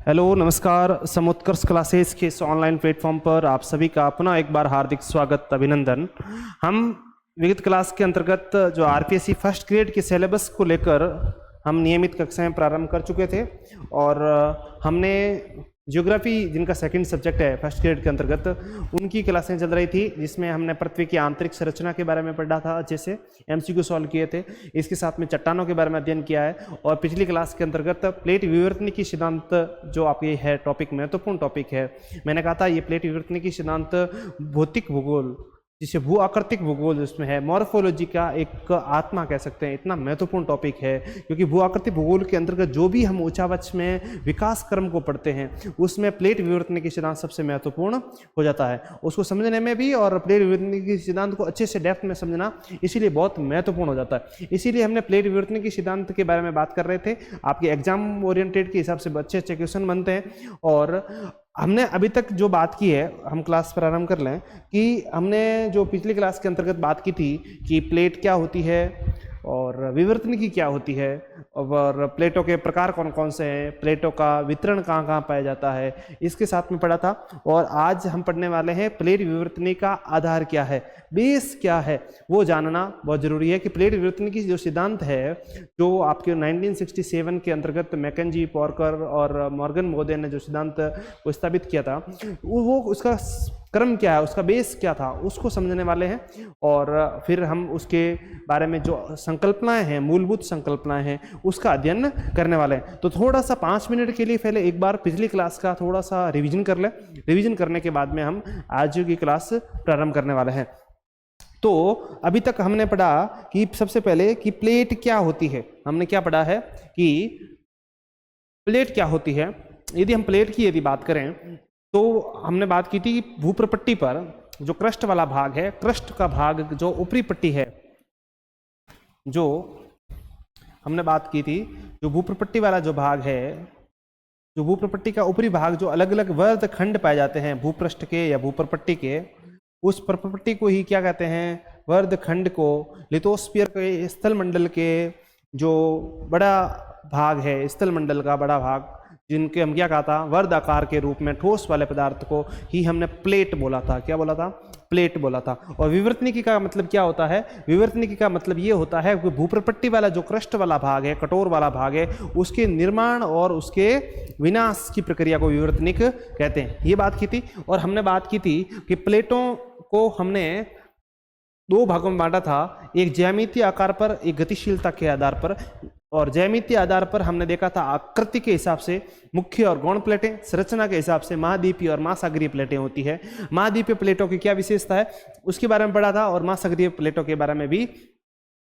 Hello नमस्कार। समुत्कर्ष classes के इस ऑनलाइन प्लेटफॉर्म पर आप सभी का पुनः एक बार हार्दिक स्वागत, अभिनंदन। हम विगत क्लास के अंतर्गत जो आरपीएससी फर्स्ट ग्रेड के सिलेबस को लेकर हम नियमित कक्षाएं प्रारंभ कर चुके थे और हमने ज्योग्राफी, जिनका सेकंड सब्जेक्ट है फर्स्ट ग्रेड के अंतर्गत, उनकी क्लासें चल रही थी, जिसमें हमने पृथ्वी की आंतरिक संरचना के बारे में पढ़ा था, अच्छे से एमसीक्यू सॉल्व किए थे। इसके साथ में चट्टानों के बारे में अध्ययन किया है और पिछली क्लास के अंतर्गत प्लेट विवर्तनिकी सिद्धांत, जो आपके है टॉपिक, महत्वपूर्ण टॉपिक है। मैंने कहा था ये प्लेट विवर्तनिकी सिद्धांत भौतिक भूगोल, जिसे भू आकृतिक भूगोल उसमें है, मॉर्फोलॉजी का एक आत्मा कह सकते हैं, इतना महत्वपूर्ण टॉपिक है। क्योंकि भू आकृतिक भूगोल के अंतर्गत जो भी हम ऊंचावच में विकास क्रम को पढ़ते हैं, उसमें प्लेट विवर्तनिकी सिद्धांत सबसे महत्वपूर्ण हो जाता है, उसको समझने में भी, और प्लेट विवर्तनिकी सिद्धांत को अच्छे से डेप्थ में समझना इसीलिए बहुत महत्वपूर्ण हो जाता है। इसीलिए हमने प्लेट विवर्तनिकी सिद्धांत के बारे में बात कर रहे थे। आपके एग्जाम ओरिएंटेड के हिसाब से अच्छे अच्छे क्वेश्चन बनते हैं। और हमने अभी तक जो बात की है, हम क्लास प्रारंभ कर लें, कि हमने जो पिछली क्लास के अंतर्गत बात की थी कि प्लेट क्या होती है और विवर्तनिकी क्या होती है, और प्लेटों के प्रकार कौन कौन से हैं, प्लेटों का वितरण कहाँ कहाँ पाया जाता है, इसके साथ में पढ़ा था। और आज हम पढ़ने वाले हैं प्लेट विवर्तनिकी का आधार क्या है, बेस क्या है, वो जानना बहुत जरूरी है। कि प्लेट विवर्तनिकी जो सिद्धांत है, जो आपके 1967 के अंतर्गत मैकेंजी, पॉर्कर और मॉर्गन महोदय ने जो सिद्धांत को स्थापित किया था, वो उसका क्रम क्या है, उसका बेस क्या था, उसको समझने वाले हैं। और फिर हम उसके बारे में जो संकल्पनाएं हैं, मूलभूत संकल्पनाएं हैं, उसका अध्ययन करने वाले हैं। तो थोड़ा सा 5 मिनट के लिए पहले एक बार पिछली क्लास का थोड़ा सा रिवीजन कर लें। रिवीजन करने के बाद में हम आज की क्लास प्रारंभ करने वाले हैं। तो अभी तक हमने पढ़ा कि सबसे पहले कि प्लेट क्या होती है। हमने क्या पढ़ा है कि प्लेट क्या होती है। यदि हम प्लेट की यदि बात करें तो हमने बात की थी कि भूप्रपट्टी पर जो क्रस्ट वाला भाग है, क्रस्ट का भाग जो ऊपरी पट्टी है, जो हमने बात की थी, जो भूप्रपट्टी वाला जो भाग है, जो भूप्रपट्टी का ऊपरी भाग, जो अलग अलग वर्ग खंड पाए जाते हैं भूपृष्ठ के या भूप्रपट्टी के, उस प्रपट्टी को ही क्या कहते हैं, वर्ग खंड को। लिथोस्फीयर के स्थल मंडल के जो बड़ा भाग है, स्थल मंडल का बड़ा भाग, जिनके हम क्या कहा था, वर्द आकार के रूप में ठोस वाले पदार्थ को ही हमने प्लेट बोला था। क्या बोला था? प्लेट बोला था। और विवर्तनिकी का मतलब क्या होता है? विवर्तनिकी का मतलब ये होता है कि भूप्रपट्टी वाला जो क्रस्ट वाला भाग है, कठोर वाला भाग है, उसके निर्माण और उसके विनाश की प्रक्रिया को विवर्तनिक कहते हैं। ये बात की थी। और हमने बात की थी कि प्लेटों को हमने 2 भागों में बांटा था, एक ज्यामितीय आकार पर, एक गतिशीलता के आधार पर। और ज्यामितीय आधार पर हमने देखा था आकृति के हिसाब से मुख्य और गौण प्लेटें, संरचना के हिसाब से महाद्वीपीय और महासागरीय प्लेटें होती है। महाद्वीपीय प्लेटों की क्या विशेषता है, उसके बारे में पढ़ा था, और महासागरीय प्लेटों के बारे में भी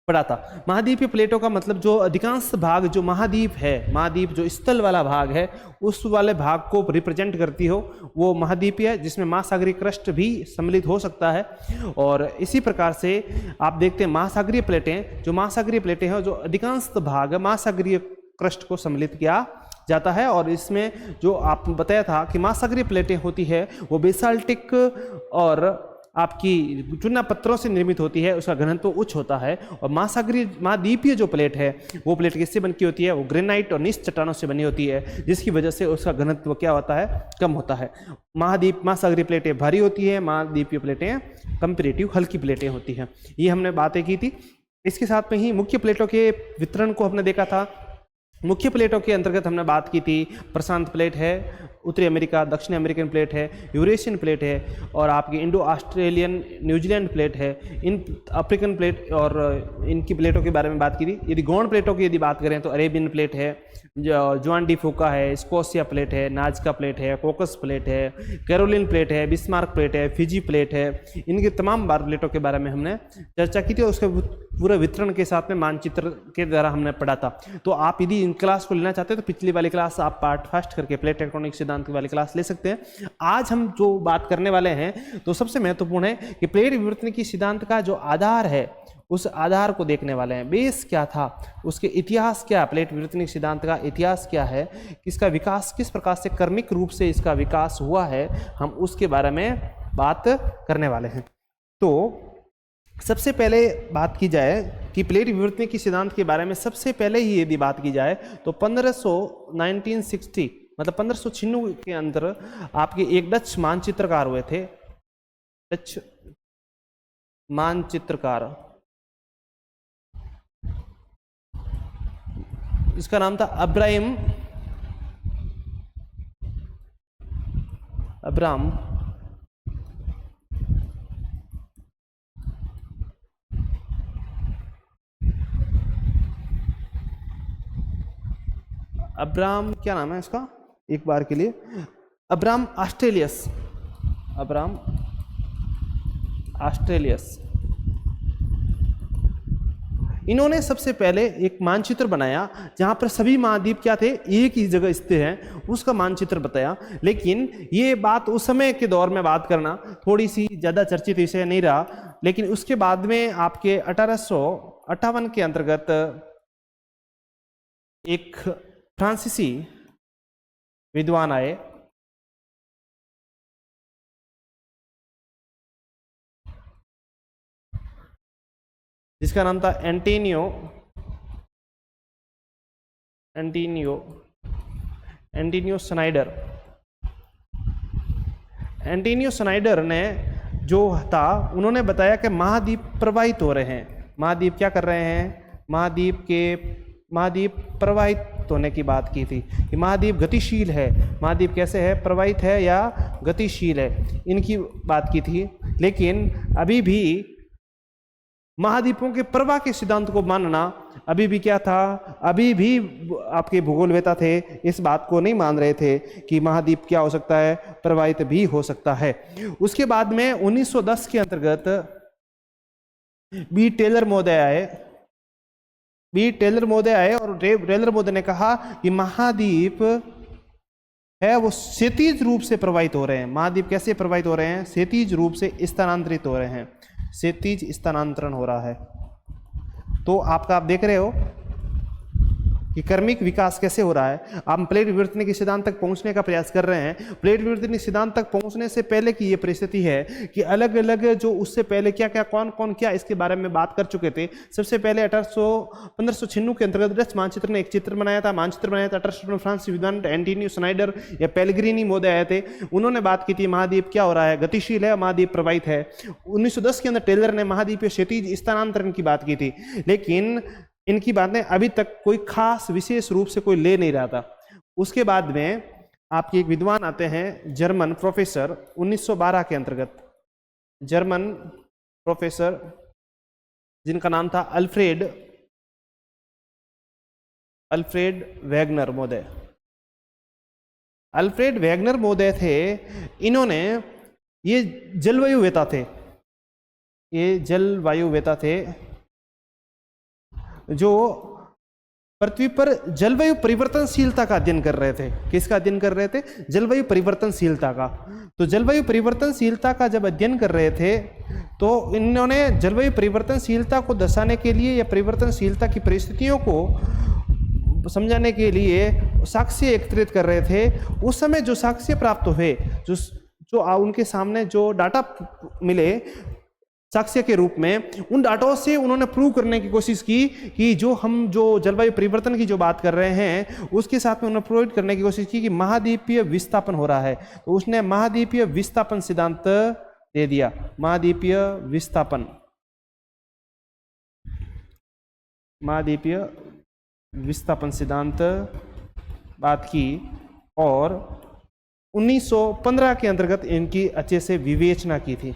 पढ़ा था। महाद्वीपीय प्लेटों का मतलब जो अधिकांश भाग, जो महाद्वीप है, महाद्वीप जो स्थल वाला भाग है, उस वाले भाग को रिप्रेजेंट करती हो, वो महाद्वीपीय है, जिसमें महासागरीय क्रस्ट भी सम्मिलित हो सकता है। और इसी प्रकार से आप देखते हैं महासागरीय प्लेटें, जो महासागरीय प्लेटें हैं, जो अधिकांश भाग महासागरीय क्रस्ट को सम्मिलित किया जाता है। और इसमें जो आप बताया था कि महासागरीय प्लेटें होती है, वो बेसाल्टिक और आपकी चूना पत्थरों से निर्मित होती है, उसका घनत्व उच्च होता है। और महासागरीय, महाद्वीपीय जो प्लेट है, वो प्लेट किससे बनती होती है? वो ग्रेनाइट और निश्चित चट्टानों से बनी होती है, जिसकी वजह से उसका घनत्व क्या होता है? कम होता है। महासागरीय प्लेटें भारी होती है, महाद्वीपीय प्लेटें कंपैरेटिव हल्की प्लेटें होती हैं। ये हमने बातें की थी। इसके साथ में ही मुख्य प्लेटों के वितरण को हमने देखा था। मुख्य प्लेटों के अंतर्गत हमने बात की थी, प्रशांत प्लेट है, उत्तरी अमेरिका, दक्षिण अमेरिकन प्लेट है, यूरेशियन प्लेट है, और आपकी इंडो ऑस्ट्रेलियन, न्यूजीलैंड प्लेट है, इन अफ्रीकन प्लेट, और इनकी प्लेटों के बारे में बात की थी। यदि गौण प्लेटों की यदि बात करें तो अरेबियन प्लेट है, जुआन डी फूका है, स्कोशिया प्लेट है, नाजका प्लेट है, कोकस प्लेट है, कैरोलिन प्लेट है, बिस्मार्क प्लेट है, फिजी प्लेट है। इनके तमाम प्लेटों के बारे में हमने चर्चा की थी, और उसके पूरे वितरण के साथ में मानचित्र के द्वारा हमने पढ़ा था। तो आप यदि इन क्लास को लेना चाहते हैं तो पिछली वाली क्लास आप पार्ट फर्स्ट करके प्लेट टेक्टोनिक सिद्धांत वाली क्लास ले सकते हैं। आज हम जो बात करने वाले हैं, तो सबसे महत्वपूर्ण है कि प्लेट विवर्तनिकी सिद्धांत का जो आधार है, उस आधार को देखने वाले हैं। बेस क्या था, उसके इतिहास क्या, प्लेट विवर्तनिक सिद्धांत का इतिहास क्या है, इसका विकास किस प्रकार से क्रमिक रूप से इसका विकास हुआ है, हम उसके बारे में बात करने वाले हैं। तो सबसे पहले बात की जाए कि प्लेट विवर्तनिकी सिद्धांत के बारे में, सबसे पहले ही यदि बात की जाए तो 1960 मतलब 1596 के अंदर आपके एक डच मानचित्रकार हुए थे, डच मानचित्रकार, इसका नाम था अब्राहम क्या नाम है इसका, एक बार के लिए, अब्राहम ऑस्ट्रेलियस। इन्होंने सबसे पहले एक मानचित्र बनाया जहां पर सभी महाद्वीप क्या थे, एक ही जगह स्थित हैं, उसका मानचित्र बताया। लेकिन ये बात उस समय के दौर में बात करना थोड़ी सी ज़्यादा चर्चित विषय नहीं रहा। लेकिन उसके बाद में आपके 1858 के अंतर्गत एक फ्रांसीसी विद्वान आए, जिसका नाम था एंटीनियो स्नाइडर। एंटीनियो स्नाइडर ने जो था, उन्होंने बताया कि महाद्वीप प्रवाहित हो रहे हैं। महाद्वीप क्या कर रहे हैं, महाद्वीप प्रवाहित होने की बात की थी कि महाद्वीप गतिशील है। महाद्वीप कैसे है, प्रवाहित है या गतिशील है, इनकी बात की थी। लेकिन अभी भी महाद्वीपों के प्रवाह के सिद्धांत को मानना अभी भी क्या था, अभी भी आपके भूगोलवेता थे इस बात को नहीं मान रहे थे कि महाद्वीप क्या हो सकता है, प्रवाहित भी हो सकता है। उसके बाद में 1910 के अंतर्गत बी टेलर महोदय आए और टेलर महोदय ने कहा कि महाद्वीप है वो क्षैतिज रूप से प्रवाहित हो रहे हैं। महाद्वीप कैसे प्रवाहित हो रहे हैं, क्षैतिज रूप से स्थानांतरित हो रहे हैं, क्षैतिज स्थानांतरण हो रहा है। तो आप देख रहे हो कि कर्मिक विकास कैसे हो रहा है। आप प्लेट विवर्तन के सिद्धांत तक पहुंचने का प्रयास कर रहे हैं। प्लेट विवर्तन के सिद्धांत तक पहुंचने से पहले की ये परिस्थिति है कि अलग अलग जो उससे पहले क्या क्या कौन कौन क्या इसके बारे में बात कर चुके थे। सबसे पहले 1596 के अंतर्गत डच मानचित्र ने एक चित्र बनाया था। मानचित्र बनाया था 1858 फ्रांस विद्वान एंटीनियो स्नाइडर या पेलेग्रिनी महोदय आए थे। उन्होंने बात की थी महाद्वीप क्या हो रहा है, गतिशील है, महाद्वीप प्रवाहित है। 1910 के अंदर टेलर ने महाद्वीपीय क्षैतिज स्थानांतरण की बात की थी। लेकिन इनकी बातें अभी तक कोई खास विशेष रूप से कोई ले नहीं रहा था। उसके बाद में आपके एक विद्वान आते हैं, जर्मन प्रोफेसर, 1912 के अंतर्गत जर्मन प्रोफेसर जिनका नाम था अल्फ्रेड वैगनर महोदय। अल्फ्रेड वैगनर महोदय थे। इन्होंने ये जलवायु वेता थे जो पृथ्वी पर जलवायु परिवर्तनशीलता का अध्ययन कर रहे थे। किसका अध्ययन कर रहे थे, जलवायु परिवर्तनशीलता का। तो जलवायु परिवर्तनशीलता का जब अध्ययन कर रहे थे तो इन्होंने जलवायु परिवर्तनशीलता को दर्शाने के लिए या परिवर्तनशीलता की परिस्थितियों को समझाने के लिए साक्ष्य एकत्रित कर रहे थे। उस समय जो साक्ष्य प्राप्त हुए, जो उनके सामने जो डाटा मिले साक्ष्य के रूप में, उन डाटों से उन्होंने प्रूव करने की कोशिश की कि जो जलवायु परिवर्तन की जो बात कर रहे हैं उसके साथ में उन्होंने प्रूव करने की कोशिश की कि महाद्वीपीय विस्थापन हो रहा है। तो उसने महाद्वीपीय विस्थापन सिद्धांत दे दिया। महाद्वीपीय विस्थापन सिद्धांत बात की और 1915 के अंतर्गत इनकी अच्छे से विवेचना की थी।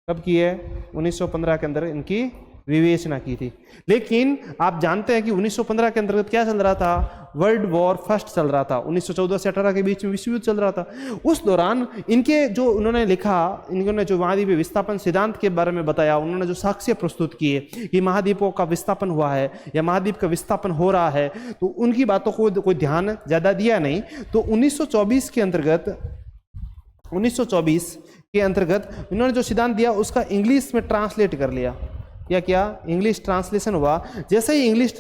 कब की है, 1915 के अंदर इनकी विवेचना की थी। लेकिन आप जानते हैं कि 1915 के अंतर्गत क्या चल रहा था, वर्ल्ड वॉर फर्स्ट चल रहा था। 1914 से 18 के बीच में विश्व युद्ध चल रहा था। उस दौरान इनके जो उन्होंने लिखा, इन्होंने जो महाद्वीपीय विस्थापन सिद्धांत के बारे में बताया, उन्होंने जो साक्ष्य प्रस्तुत किए कि महाद्वीपों का विस्थापन हुआ है या महाद्वीप का विस्थापन हो रहा है, तो उनकी बातों को कोई ध्यान ज्यादा दिया नहीं। तो 1924 के अंतर्गत इन्होंने जो सिद्धांत दिया उसका इंग्लिश में ट्रांसलेट कर लिया। क्या इंग्लिश ट्रांसलेशन हुआ। जैसे ही इंग्लिश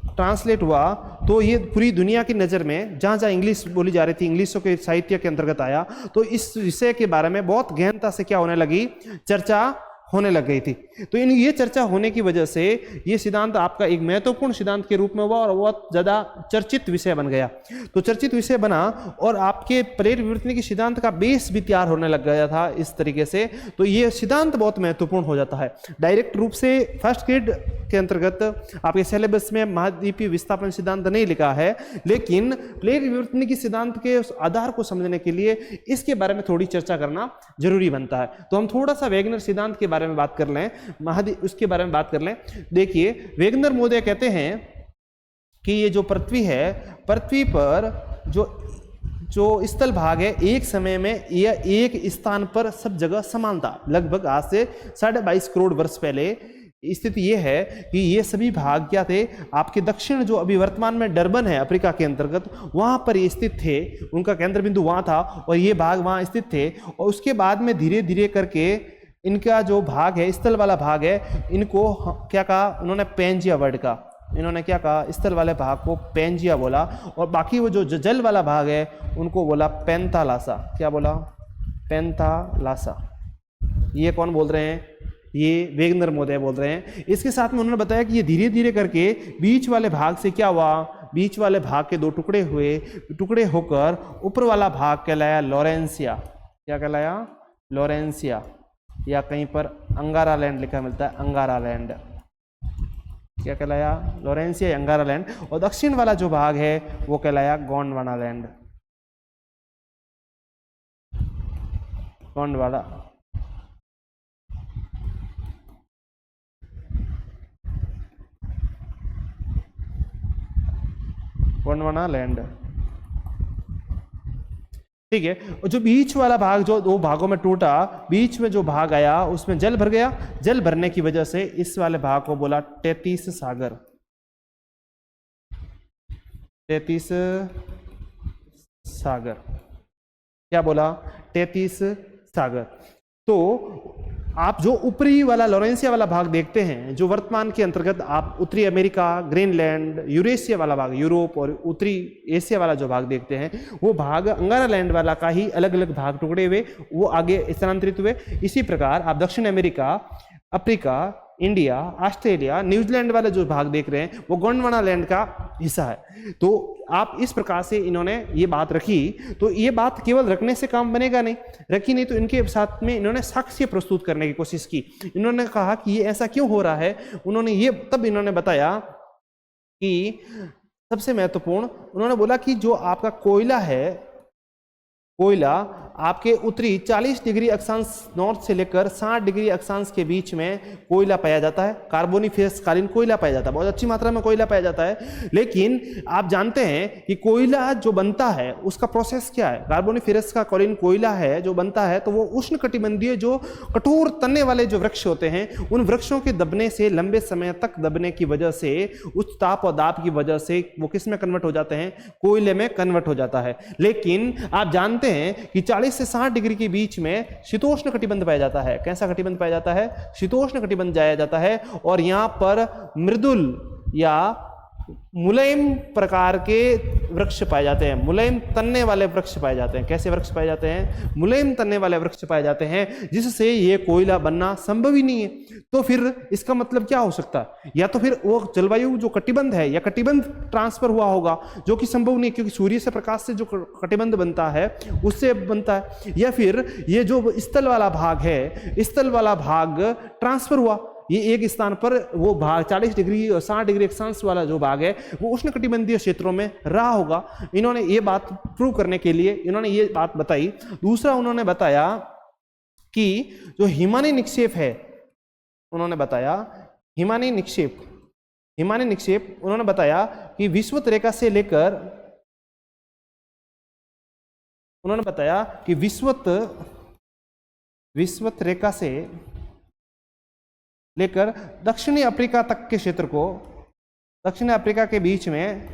ट्रांसलेट हुआ तो ये पूरी दुनिया की नज़र में जहाँ जहाँ इंग्लिश बोली जा रही थी, इंग्लिशों के साहित्य के अंतर्गत आया। तो इस विषय के बारे में बहुत गहनता से क्या होने लगी, चर्चा होने लग गई थी। तो इन ये चर्चा होने की वजह से ये सिद्धांत आपका एक महत्वपूर्ण सिद्धांत के रूप में हुआ और बहुत ज़्यादा चर्चित विषय बन गया। तो चर्चित विषय बना और आपके प्रेरित विवर्तनिकी सिद्धांत का बेस भी तैयार होने लग गया था इस तरीके से। तो ये सिद्धांत बहुत महत्वपूर्ण हो जाता है। डायरेक्ट रूप से फर्स्ट ग्रेड के अंतर्गत आपके सिलेबस में महाद्वीपीय विस्थापन सिद्धांत नहीं लिखा है, लेकिन प्रेरित विवर्तनिकी सिद्धांत के उस आधार को समझने के लिए इसके बारे में थोड़ी चर्चा करना जरूरी बनता है। तो हम थोड़ा सा वेगनर सिद्धांत के बारे में बात कर लें, उसके बारे में बात कर लें। देखिए, वेगनर महोदय कहते हैं कि ये जो पृथ्वी है, पृथ्वी पर जो स्थल भाग है एक समय में या एक स्थान पर सब जगह समान था। लगभग आज से 22.5 करोड़ वर्ष पहले स्थिति यह है कि ये सभी भाग क्या थे, आपके दक्षिण जो अभी वर्तमान में डरबन है अफ्रीका के अंतर्गत, वहां पर ये स्थित थे, उनका केंद्र बिंदु वहां था और ये भाग वहां स्थित थे। और उसके बाद में धीरे धीरे करके इनका जो भाग है, स्थल वाला भाग है, इनको क्या कहा उन्होंने, पेंजिया वर्ड का, इन्होंने क्या कहा, स्थल वाले भाग को पेंजिया बोला और बाकी वो जो जल वाला भाग है उनको बोला पेंथालासा। क्या बोला? पेंथालासा। ये कौन बोल रहे हैं? ये वेगनर महोदय बोल रहे हैं। इसके साथ में उन्होंने बताया कि ये धीरे धीरे करके बीच वाले भाग से क्या हुआ, बीच वाले भाग के 2 टुकड़े हुए, टुकड़े होकर ऊपर वाला भाग कहलाया लॉरेंसिया। क्या कहलाया? लॉरेंसिया, या कहीं पर अंगारा लैंड लिखा मिलता है, अंगारा लैंड। क्या कहलाया? लॉरेंसिया या अंगारा लैंड। और दक्षिण वाला जो भाग है वो कहलाया गोंडवाना लैंड। गोंडवाना गोंडवाना लैंड, ठीक है। और जो बीच वाला भाग जो 2 भागों में टूटा, बीच में जो भाग आया उसमें जल भर गया। जल भरने की वजह से इस वाले भाग को बोला तैतीस सागर। तैतीस सागर, क्या बोला? तैतीस सागर। तो आप जो ऊपरी वाला लॉरेंसिया वाला भाग देखते हैं, जो वर्तमान के अंतर्गत आप उत्तरी अमेरिका, ग्रीनलैंड, यूरेशिया वाला भाग, यूरोप और उत्तरी एशिया वाला जो भाग देखते हैं, वो भाग अंगारा लैंड वाला का ही अलग अलग भाग टुकड़े हुए, वो आगे स्थानांतरित हुए। इसी प्रकार आप दक्षिण America, Africa, India, Australia, New Zealand वाला जो भाग देख रहे हैं वो गोंडवाना लैंड का हिस्सा है। तो आप इस प्रकार से इन्होंने ये बात रखी। तो ये बात केवल रखने से काम बनेगा नहीं, रखी नहीं तो इनके साथ में इन्होंने साक्ष्य प्रस्तुत करने की कोशिश की। इन्होंने कहा कि ये ऐसा क्यों हो रहा है। तब इन्होंने बताया कि सबसे महत्वपूर्ण, उन्होंने बोला कि जो आपका कोयला है, कोयला आपके उत्तरी 40 डिग्री अक्षांश नॉर्थ से लेकर 60 डिग्री अक्षांश के बीच में कोयला पाया जाता है। कार्बोनिफेरस कालीन कोयला पाया जाता है, बहुत अच्छी मात्रा में कोयला पाया जाता है। लेकिन आप जानते हैं कि कोयला जो बनता है उसका प्रोसेस क्या है। कार्बोनिफेरस का कालीन कोयला है जो बनता है, तो वो उष्ण कटिबंधीय जो कठोर तने वाले जो वृक्ष होते हैं, उन वृक्षों के दबने से, लंबे समय तक दबने की वजह से, उच्च ताप और दाब की वजह से वो किस में कन्वर्ट हो जाते हैं? कोयले में कन्वर्ट हो जाता है। लेकिन आप जानते हैं कि 40 से 60 डिग्री के बीच में शीतोष्ण कटिबंध पाया जाता है। कैसा कटिबंध पाया जाता है? शीतोष्ण कटिबंध जाया जाता है। और यहां पर मृदुल या मुलायम प्रकार के वृक्ष पाए जाते हैं, मुलायम तनने वाले वृक्ष पाए जाते हैं। कैसे वृक्ष पाए जाते हैं? मुलायम तनने वाले वृक्ष पाए जाते हैं, जिससे ये कोयला बनना संभव ही नहीं है। तो फिर इसका मतलब क्या हो सकता है? या तो फिर वो जलवायु जो कटिबंध है या कटिबंध ट्रांसफर हुआ होगा, जो कि संभव नहीं, क्योंकि सूर्य से प्रकाश से जो कटिबंध बनता है उससे बनता है। या फिर ये जो स्थल वाला भाग है, स्थल वाला भाग ट्रांसफर हुआ, ये एक स्थान पर वो भाग 40 डिग्री और 60 डिग्री अक्षांश वाला जो भाग है वो उष्ण कटिबंधीय क्षेत्रों में रहा होगा। इन्होंने ये बात प्रूव करने के लिए इन्होंने ये बात बताई। दूसरा उन्होंने बताया कि जो हिमानी निक्षेप है, उन्होंने बताया हिमानी निक्षेप उन्होंने बताया कि विषुवत रेखा से लेकर, उन्होंने बताया कि विषुवत रेखा से लेकर दक्षिणी अफ्रीका तक के क्षेत्र को, दक्षिणी अफ्रीका के बीच में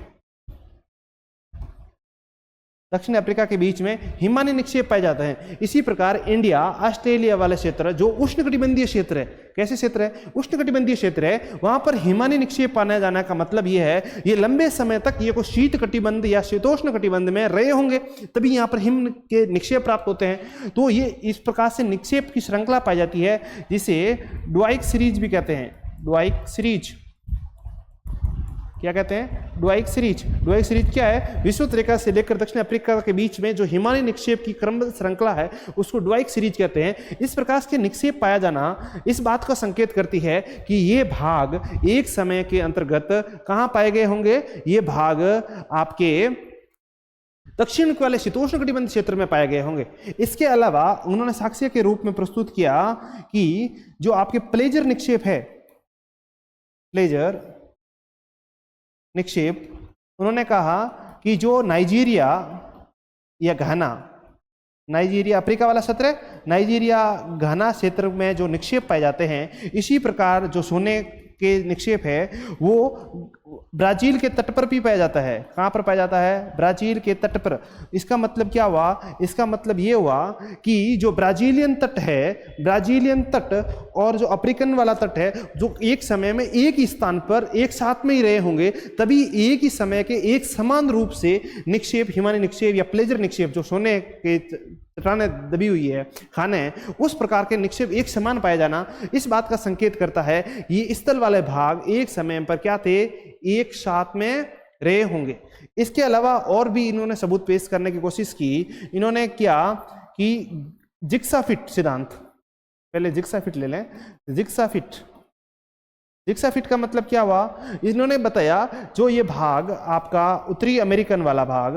दक्षिण अफ्रीका के बीच में हिमानी निक्षेप पाए जाते हैं। इसी प्रकार इंडिया, ऑस्ट्रेलिया वाले क्षेत्र जो उष्णकटिबंधीय क्षेत्र है, कैसे क्षेत्र है? उष्णकटिबंधीय क्षेत्र है, वहां पर हिमानी निक्षेप पाने जाने का मतलब यह है ये लंबे समय तक ये को शीत कटिबंध या शीतोष्ण कटिबंध में रहे होंगे, तभी यहाँ पर हिम के निक्षेप प्राप्त होते हैं। तो ये इस प्रकार से निक्षेप की श्रृंखला पाई जाती है, जिसे डुआइक सीरीज भी कहते हैं। डुआइक सीरीज क्या कहते हैं? डुआइक सीरीज। डुआइक सीरीज क्या है? विषुवत रेखा से लेकर दक्षिण अफ्रीका के बीच में जो हिमालय निक्षेप की क्रम श्रृंखला है उसको डुआइक सीरीज कहते हैं। इस प्रकार के निक्षेप पाया जाना इस बात का संकेत करती है कि ये भाग एक समय के अंतर्गत कहां पाए गए होंगे? ये भाग आपके दक्षिण वाले शीतोष्ण कटिबंध क्षेत्र में पाए गए होंगे। इसके अलावा उन्होंने साक्ष्य के रूप में प्रस्तुत किया कि जो आपके प्लेजर निक्षेप है, प्लेजर निक्षेप, उन्होंने कहा कि जो नाइजीरिया या घाना, नाइजीरिया अफ्रीका वाला क्षेत्र है, नाइजीरिया घाना क्षेत्र में जो निक्षेप पाए जाते हैं, इसी प्रकार जो सोने के निक्षेप है वो ब्राजील के तट पर भी पाया जाता है। कहाँ पर पाया जाता है? ब्राजील के तट पर। इसका मतलब क्या हुआ? इसका मतलब ये हुआ कि जो ब्राजीलियन तट है, ब्राजीलियन तट और जो अफ्रीकन वाला तट है, जो एक समय में एक ही स्थान पर एक साथ में ही रहे होंगे, तभी एक ही समय के एक समान रूप से निक्षेप, हिमानी निक्षेप या प्लेजर निक्षेप, जो सोने के चट्टानें दबी हुई है, खाने, उस प्रकार के निक्षेप एक समान पाया जाना इस बात का संकेत करता है ये स्थल वाले भाग एक समय पर क्या थे? एक साथ में रहे होंगे। इसके अलावा और भी इन्होंने सबूत पेश करने की कोशिश की। इन्होंने क्या कि जिग्साफिट सिद्धांत, पहले जिग्साफिट ले लें। जिग्साफिट, जिग्साफिट का मतलब क्या हुआ? इन्होंने बताया जो ये भाग आपका उत्तरी अमेरिकन वाला भाग,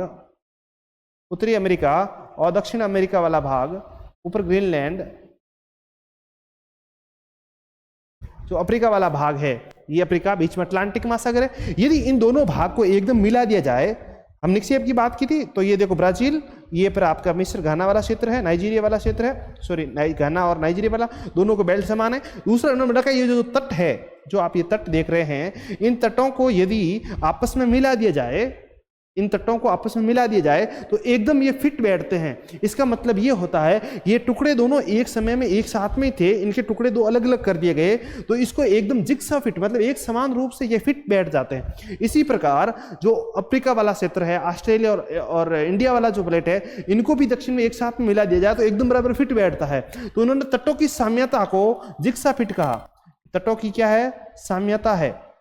उत्तरी अमेरिका और दक्षिण अमेरिका वाला भाग, ऊपर ग्रीनलैंड, जो अफ्रीका वाला भाग है, ये अफ्रीका, बीच में अटलांटिक महासागर है। यदि इन दोनों भाग को एकदम मिला दिया जाए, हम निक्षेप की बात की थी, तो ये देखो ब्राजील, ये पर आपका मिस्र घाना वाला क्षेत्र है, नाइजीरिया वाला क्षेत्र है, सॉरी घाना और नाइजीरिया वाला, दोनों को बेल्ट समान है। दूसरा उन्होंने रखा ये जो तट है, जो आप ये तट देख रहे हैं, इन तटों को यदि आपस में मिला दिया जाए, इन तटों को आपस में मिला दिया जाए तो एकदम ये फिट बैठते हैं। इसका मतलब ये होता है ये टुकड़े दोनों एक समय में एक साथ में थे, इनके टुकड़े दो अलग अलग कर दिए गए, तो इसको एकदम जिग्सा फिट, मतलब एक समान रूप से ये फिट बैठ जाते हैं। इसी प्रकार जो अफ्रीका वाला क्षेत्र है, ऑस्ट्रेलिया और इंडिया वाला जो प्लेट है, इनको भी दक्षिण में एक साथ में मिला दिया जाए तो एकदम बराबर फिट बैठता है। तो उन्होंने तटों की साम्यता को जिग्सा फिट कहा। तटों की क्या है? साम्यता है।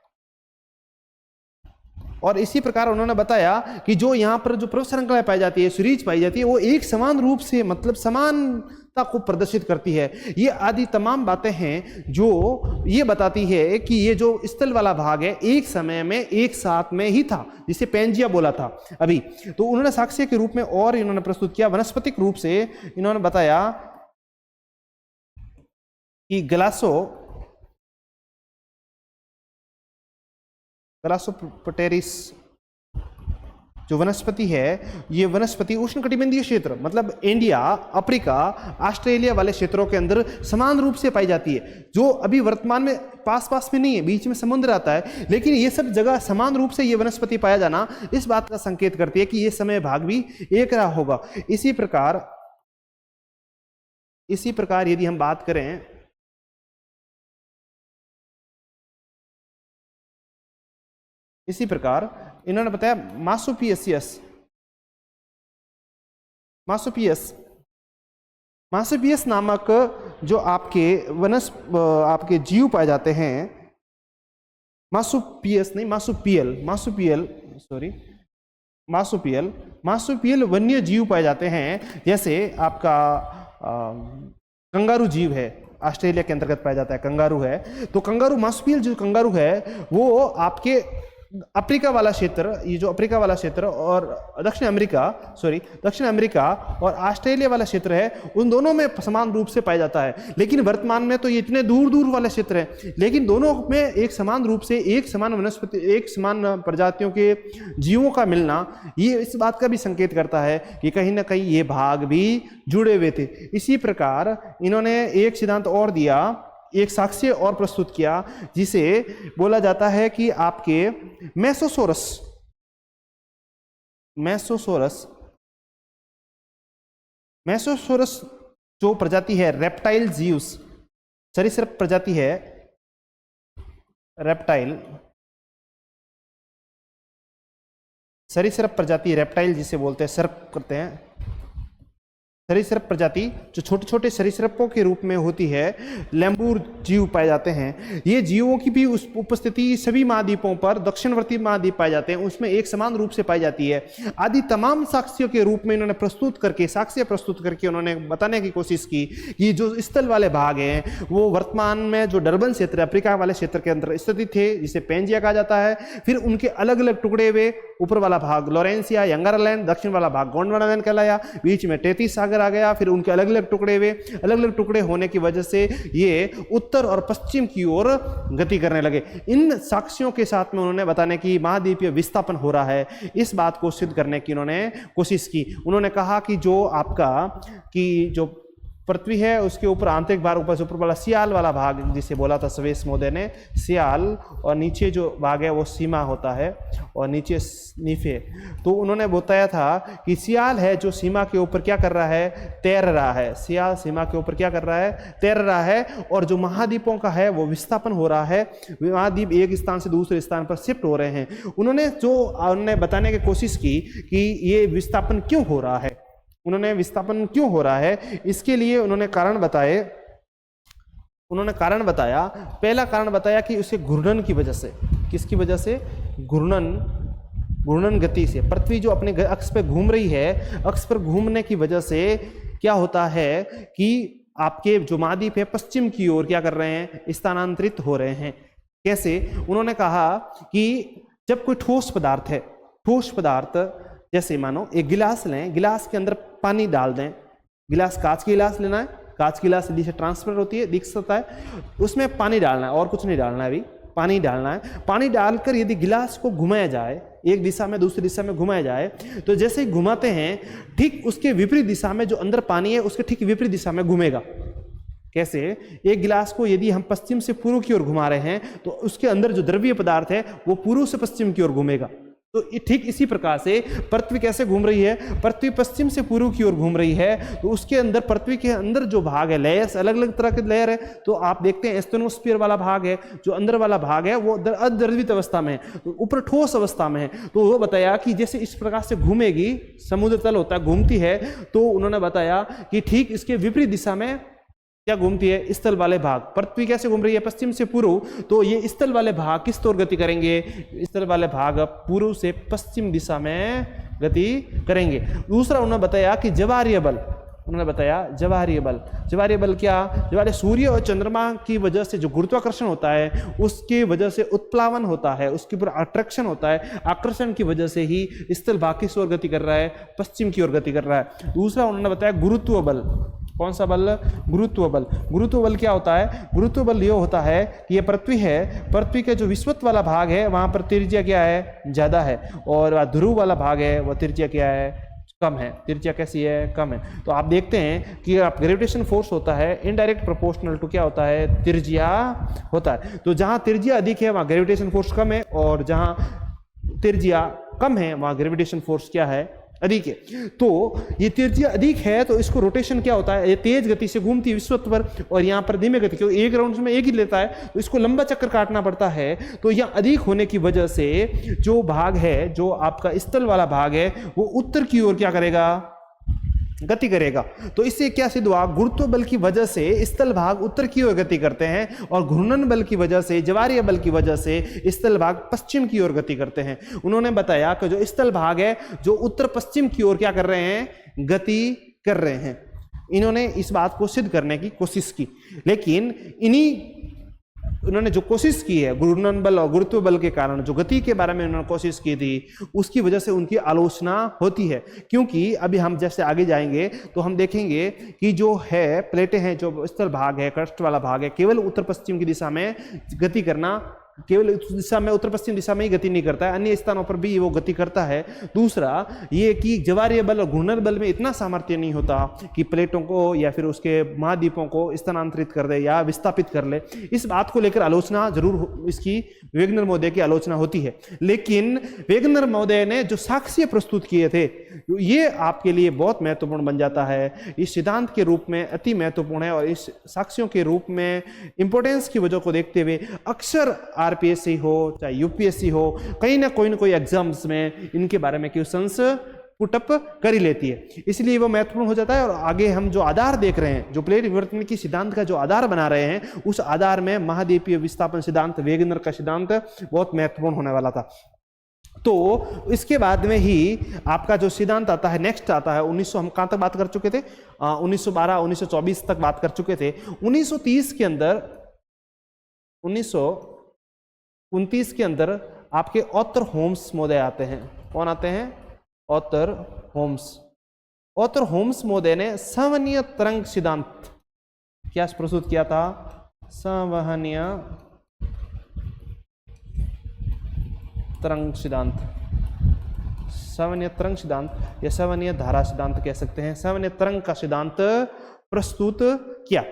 और इसी प्रकार उन्होंने बताया कि जो यहाँ पर जो प्रवेश श्रृंखलाएं पाई जाती है, सीरीज पाई जाती है, वो एक समान रूप से, मतलब समानता को प्रदर्शित करती है। ये आदि तमाम बातें हैं जो ये बताती है कि ये जो स्थल वाला भाग है एक समय में एक साथ में ही था, जिसे पेंजिया बोला था अभी। तो उन्होंने साक्ष्य के रूप में और इन्होंने प्रस्तुत किया, वनस्पतिक रूप से इन्होंने बताया कि ग्लासोप्टेरिस जो वनस्पति है, ये वनस्पति उष्णकटिबंधीय क्षेत्र, मतलब इंडिया, अफ्रीका, ऑस्ट्रेलिया वाले क्षेत्रों के अंदर समान रूप से पाई जाती है। जो अभी वर्तमान में पास में नहीं है, बीच में समुद्र आता है, लेकिन ये सब जगह समान रूप से ये वनस्पति पाया जाना इस बात का संकेत करती है कि ये समय भाग भी एक रहा होगा। इसी प्रकार यदि हम बात करें, इसी प्रकार इन्होंने बताया मार्सुपियस नामक जो आपके जीव पाए जाते हैं, मार्सुपियल वन्य जीव पाए जाते हैं। जैसे आपका कंगारू जीव है, ऑस्ट्रेलिया के अंतर्गत पाया जाता है, कंगारू है। तो कंगारू, मार्सुपियल जो कंगारू है, वो आपके अफ्रीका वाला क्षेत्र, ये जो अफ्रीका वाला क्षेत्र और दक्षिण अमेरिका और ऑस्ट्रेलिया वाला क्षेत्र है, उन दोनों में समान रूप से पाया जाता है। लेकिन वर्तमान में तो ये इतने दूर वाले क्षेत्र हैं, लेकिन दोनों में एक समान रूप से एक समान वनस्पति, एक समान प्रजातियों के जीवों का मिलना, ये इस बात का भी संकेत करता है कि कहीं ना कहीं ये भाग भी जुड़े हुए थे। इसी प्रकार इन्होंने एक सिद्धांत और दिया, एक साक्ष्य और प्रस्तुत किया, जिसे बोला जाता है कि आपके मेसोसोरस मेसोसोरस जो प्रजाति है रेप्टाइल जीव्स, सरीसृप प्रजाति है, रेप्टाइल सरीसृप प्रजाति, रेप्टाइल जिसे बोलते हैं, सर्प करते हैं, सरीसृप प्रजाति जो छोटे छोटे सरीसृपों के रूप में होती है, लैम्बूर जीव पाए जाते हैं। ये जीवों की भी उस उपस्थिति सभी महाद्वीपों पर, दक्षिणवर्ती महाद्वीप पाए जाते हैं, उसमें एक समान रूप से पाई जाती है। आदि तमाम साक्ष्यों के रूप में इन्होंने प्रस्तुत करके, साक्ष्य प्रस्तुत करके उन्होंने बताने की कोशिश की कि जो स्थल वाले भाग हैं वो वर्तमान में जो डरबन क्षेत्र, अफ्रीका वाले क्षेत्र के अंदर स्थित थे, जिसे पेंजिया कहा जाता है। फिर उनके अलग अलग टुकड़े हुए, ऊपर वाला भाग लॉरेंसिया यंगरलैंड, दक्षिण वाला भाग गोंडवानालैंड कहलाया, बीच में टेथिस सागर आ गया। फिर उनके अलग अलग टुकड़े हुए, अलग अलग टुकड़े होने की वजह से ये उत्तर और पश्चिम की ओर गति करने लगे। इन साक्ष्यों के साथ में उन्होंने बताने की महाद्वीपीय विस्थापन हो रहा है, इस बात को सिद्ध करने की उन्होंने कोशिश की। उन्होंने कहा कि जो आपका जो पृथ्वी है उसके ऊपर आंतरिक भाग, ऊपर वाला सियाल वाला भाग जिसे बोला था स्वेस मोदे ने, सियाल, और नीचे जो भाग है वो सीमा होता है और नीचे नीफे। तो उन्होंने बताया था कि सियाल है जो सीमा के ऊपर क्या कर रहा है, तैर रहा है। सियाल सीमा के ऊपर क्या कर रहा है, तैर रहा है। और जो महाद्वीपों का है वो विस्थापन हो रहा है, महाद्वीप एक स्थान से दूसरे स्थान पर शिफ्ट हो रहे हैं। उन्होंने बताने की कोशिश की कि ये विस्थापन क्यों हो रहा है, उन्होंने विस्थापन क्यों हो रहा है, इसके लिए उन्होंने कारण बताया। पहला कारण बताया कि उसे घूर्णन की वजह से, किसकी वजह से, घूर्णन गति से, पृथ्वी जो अपने अक्ष पे घूम रही है, अक्ष पर घूमने की वजह से क्या होता है कि आपके जो महाद्वीप है पश्चिम की ओर क्या कर रहे हैं, स्थानांतरित हो रहे हैं। कैसे, उन्होंने कहा कि जब कोई ठोस पदार्थ है, ठोस पदार्थ जैसे मानो एक गिलास लें, गिलास के अंदर पानी डाल दें, गिलास कांच की गिलास लेना है, कांच की गिलास जल्दी से ट्रांसफर होती है, दिख सकता है, उसमें पानी डालना है और कुछ नहीं डालना है, अभी पानी डालना है। पानी डालकर यदि गिलास को घुमाया जाए, एक दिशा में दूसरी दिशा में घुमाया जाए, तो जैसे ही घुमाते हैं ठीक उसके विपरीत दिशा में जो अंदर पानी है उसके ठीक विपरीत दिशा में घूमेगा। कैसे, एक गिलास को यदि हम पश्चिम से पूर्व की ओर घुमा रहे हैं तो उसके अंदर जो द्रव्य पदार्थ है वो पूर्व से पश्चिम की ओर घूमेगा। तो ठीक इसी प्रकार से पृथ्वी कैसे घूम रही है, पृथ्वी पश्चिम से पूर्व की ओर घूम रही है, तो उसके अंदर पृथ्वी के अंदर जो भाग है, लेयर्स, अलग अलग तरह के लेयर है। तो आप देखते हैं एस्टेनोस्फीयर वाला भाग है, जो अंदर वाला भाग है वो अद्रवित अवस्था में है, तो ऊपर ठोस अवस्था में है। तो वो बताया कि जैसे इस प्रकार से घूमेगी, समुद्र तल होता है, घूमती है, तो उन्होंने बताया कि ठीक इसके विपरीत दिशा में क्या घूमती है, स्थल वाले भाग। पृथ्वी कैसे घूम रही है, पश्चिम से पूर्व, तो ये स्थल वाले भाग किस ओर गति करेंगे, स्थल वाले भाग पूर्व से पश्चिम दिशा में गति करेंगे। दूसरा उन्होंने बताया कि जवारीय बल, उन्होंने बताया जवारीय बल। जवारीय बल क्या, जवारीय सूर्य और चंद्रमा की वजह से जो गुरुत्वाकर्षण होता है उसकी वजह से उत्प्लावन होता है, उसके ऊपर अट्रैक्शन होता है, आकर्षण की वजह से ही स्थल भाग किस ओर गति कर रहा है, पश्चिम की ओर गति कर रहा है। दूसरा उन्होंने बताया गुरुत्व बल। कौन सा बल, गुरुत्व बल। गुरुत्व बल क्या होता है, गुरुत्व बल ये होता है कि ये पृथ्वी है, पृथ्वी के जो विषुवत वाला भाग है वहां पर त्रिज्या क्या है, ज्यादा है, और ध्रुव वाला भाग है वह त्रिज्या क्या है, कम है। त्रिज्या कैसी है, कम है। तो आप देखते हैं कि आप ग्रेविटेशन फोर्स होता है इनडायरेक्ट प्रोपोर्शनल टू क्या होता है, त्रिज्या होता है। तो जहां त्रिज्या अधिक है वहां ग्रेविटेशन फोर्स कम है, और जहां त्रिज्या कम है वहां ग्रेविटेशन फोर्स क्या है, अधिक है। तो ये त्रिज्या अधिक है तो इसको रोटेशन क्या होता है, ये तेज गति से घूमती है विश्वत्व पर, और यहाँ पर धीमे गति, क्योंकि एक राउंड में एक ही लेता है तो इसको लंबा चक्कर काटना पड़ता है। तो यह अधिक होने की वजह से जो भाग है, जो आपका स्थल वाला भाग है, वो उत्तर की ओर क्या करेगा, गति करेगा। तो इससे क्या सिद्ध हुआ, गुरुत्व बल की वजह से स्थल भाग उत्तर की ओर गति करते हैं, और घूर्णन बल की वजह से, जवारीय बल की वजह से स्थल भाग पश्चिम की ओर गति करते हैं। उन्होंने बताया कि जो स्थल भाग है जो उत्तर पश्चिम की ओर क्या कर रहे हैं, गति कर रहे हैं। इन्होंने इस बात को सिद्ध करने की कोशिश की, लेकिन उन्होंने जो कोशिश की है घूर्णन बल और गुरुत्व बल के कारण जो गति के बारे में उन्होंने कोशिश की थी, उसकी वजह से उनकी आलोचना होती है। क्योंकि अभी हम जैसे आगे जाएंगे तो हम देखेंगे कि जो है प्लेटें हैं, जो स्थल भाग है, क्रस्ट वाला भाग है, केवल उत्तर पश्चिम की दिशा में गति करना केवल उस दिशा में, उत्तर पश्चिम दिशा में ही गति नहीं करता है, अन्य स्थानों पर भी वो गति करता है। दूसरा ये कि ज्वारीय बल और घूर्णन बल में इतना सामर्थ्य नहीं होता कि प्लेटों को या फिर उसके महाद्वीपों को स्थानांतरित कर दे या विस्थापित कर ले। इस बात को लेकर आलोचना जरूर इसकी वेगनर महोदय की आलोचना होती है, लेकिन वेगनर महोदय ने जो साक्ष्य प्रस्तुत किए थे ये आपके लिए बहुत महत्वपूर्ण बन जाता है, इस सिद्धांत के रूप में अति महत्वपूर्ण है। और इस साक्ष्यों के रूप में इंपॉर्टेंस की वजह को देखते हुए अक्सर आरपीएससी हो चाहे यूपीएससी हो, कहीं ना कोई एग्जाम्स में इनके बारे में क्वेश्चंस पुटअप कर ही लेती है, इसलिए वो महत्वपूर्ण हो जाता है। और आगे हम जो आधार देख रहे हैं, जो प्लेट विवर्तन की सिद्धांत का जो आधार बना रहे हैं, उस आधार में महाद्वीपीय विस्थापन सिद्धांत, वेगनर का सिद्धांत बहुत महत्वपूर्ण होने वाला था। तो इसके बाद में ही आपका जो सिद्धांत आता है, नेक्स्ट आता है 1900, हम कहां तक बात कर चुके थे, 1912 1924 तक बात कर चुके थे। 1930 के अंदर, 1929 के अंदर आपके ऑथर होम्स महोदय आते हैं। कौन आते हैं? Author Holmes. ऑथर होम्स महोदय ने संवहनीय तरंग सिद्धांत क्या प्रस्तुत किया था? संवहनीय तरंग सिद्धांत, संवहनीय तरंग सिद्धांत या संवहनीय धारा सिद्धांत कह सकते हैं। संवहनीय तरंग का सिद्धांत प्रस्तुत किया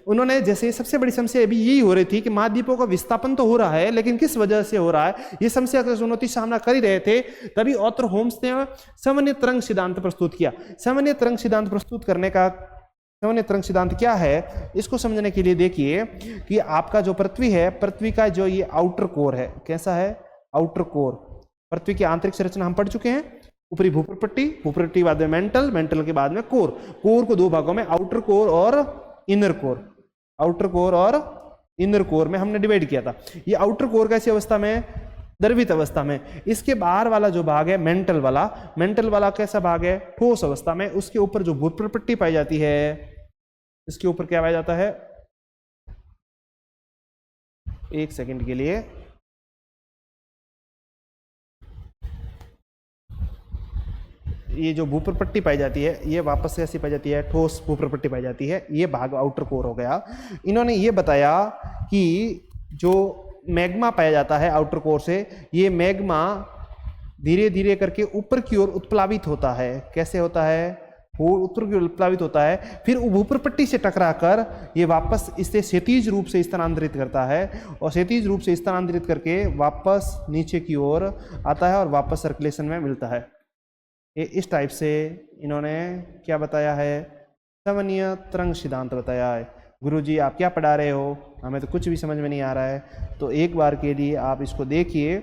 उन्होंने। जैसे सबसे बड़ी समस्या अभी यही हो रही थी कि महाद्वीपों का विस्थापन तो हो रहा है, लेकिन किस वजह से हो रहा है, ये समस्या का चुनौती सामना कर ही रहे थे। तभी ऑथर होम्स ने संवहनीय तरंग सिद्धांत प्रस्तुत किया। संवहनीय तरंग सिद्धांत प्रस्तुत करने का, संवहनीय तरंग सिद्धांत क्या है इसको समझने के लिए देखिए कि आपका जो पृथ्वी है, पृथ्वी का जो ये आउटर कोर है, कैसा है? Outer core. पृथ्वी की आंतरिक संरचना हम पढ़ चुके हैं, ऊपरी भूपृष्ठीय, भूपृष्ठीय बाद में मेंटल, मेंटल के बाद में कोर। कोर को दो भागों में आउटर कोर और इनर कोर, आउटर कोर और इनर कोर में हमने डिवाइड किया था। ये आउटर कोर कैसी अवस्था में? द्रवित अवस्था में। इसके बाहर वाला जो भाग है मेंटल वाला, मेंटल वाला कैसा भाग है? ठोस अवस्था में। उसके ऊपर जो भूपृष्ठीय पाई जाती है, इसके ऊपर क्या पाया जाता है? एक सेकंड के लिए, ये जो भूपृष्ठीय पाई जाती है ये वापस से ऐसी पाई जाती है, ठोस भूपृष्ठीय पाई जाती है। ये भाग आउटर कोर हो गया। इन्होंने ये बताया कि जो मैग्मा पाया जाता है आउटर कोर से, ये मैग्मा धीरे धीरे करके ऊपर की ओर उत्प्लावित होता है। कैसे होता है? वो ऊपर की ओर उत्प्लावित होता है, फिर भूपृष्ठीय से टकराकर ये वापस इससे क्षैतिज रूप से स्थानांतरित करता है, और क्षैतिज रूप से स्थानांतरित करके वापस नीचे की ओर आता है और वापस सर्कुलेशन में मिलता है। ये इस टाइप से इन्होंने क्या बताया है? संवहनीय तरंग सिद्धांत बताया है। गुरुजी आप क्या पढ़ा रहे हो? हमें तो कुछ भी समझ में नहीं आ रहा है। तो एक बार के लिए आप इसको देखिए,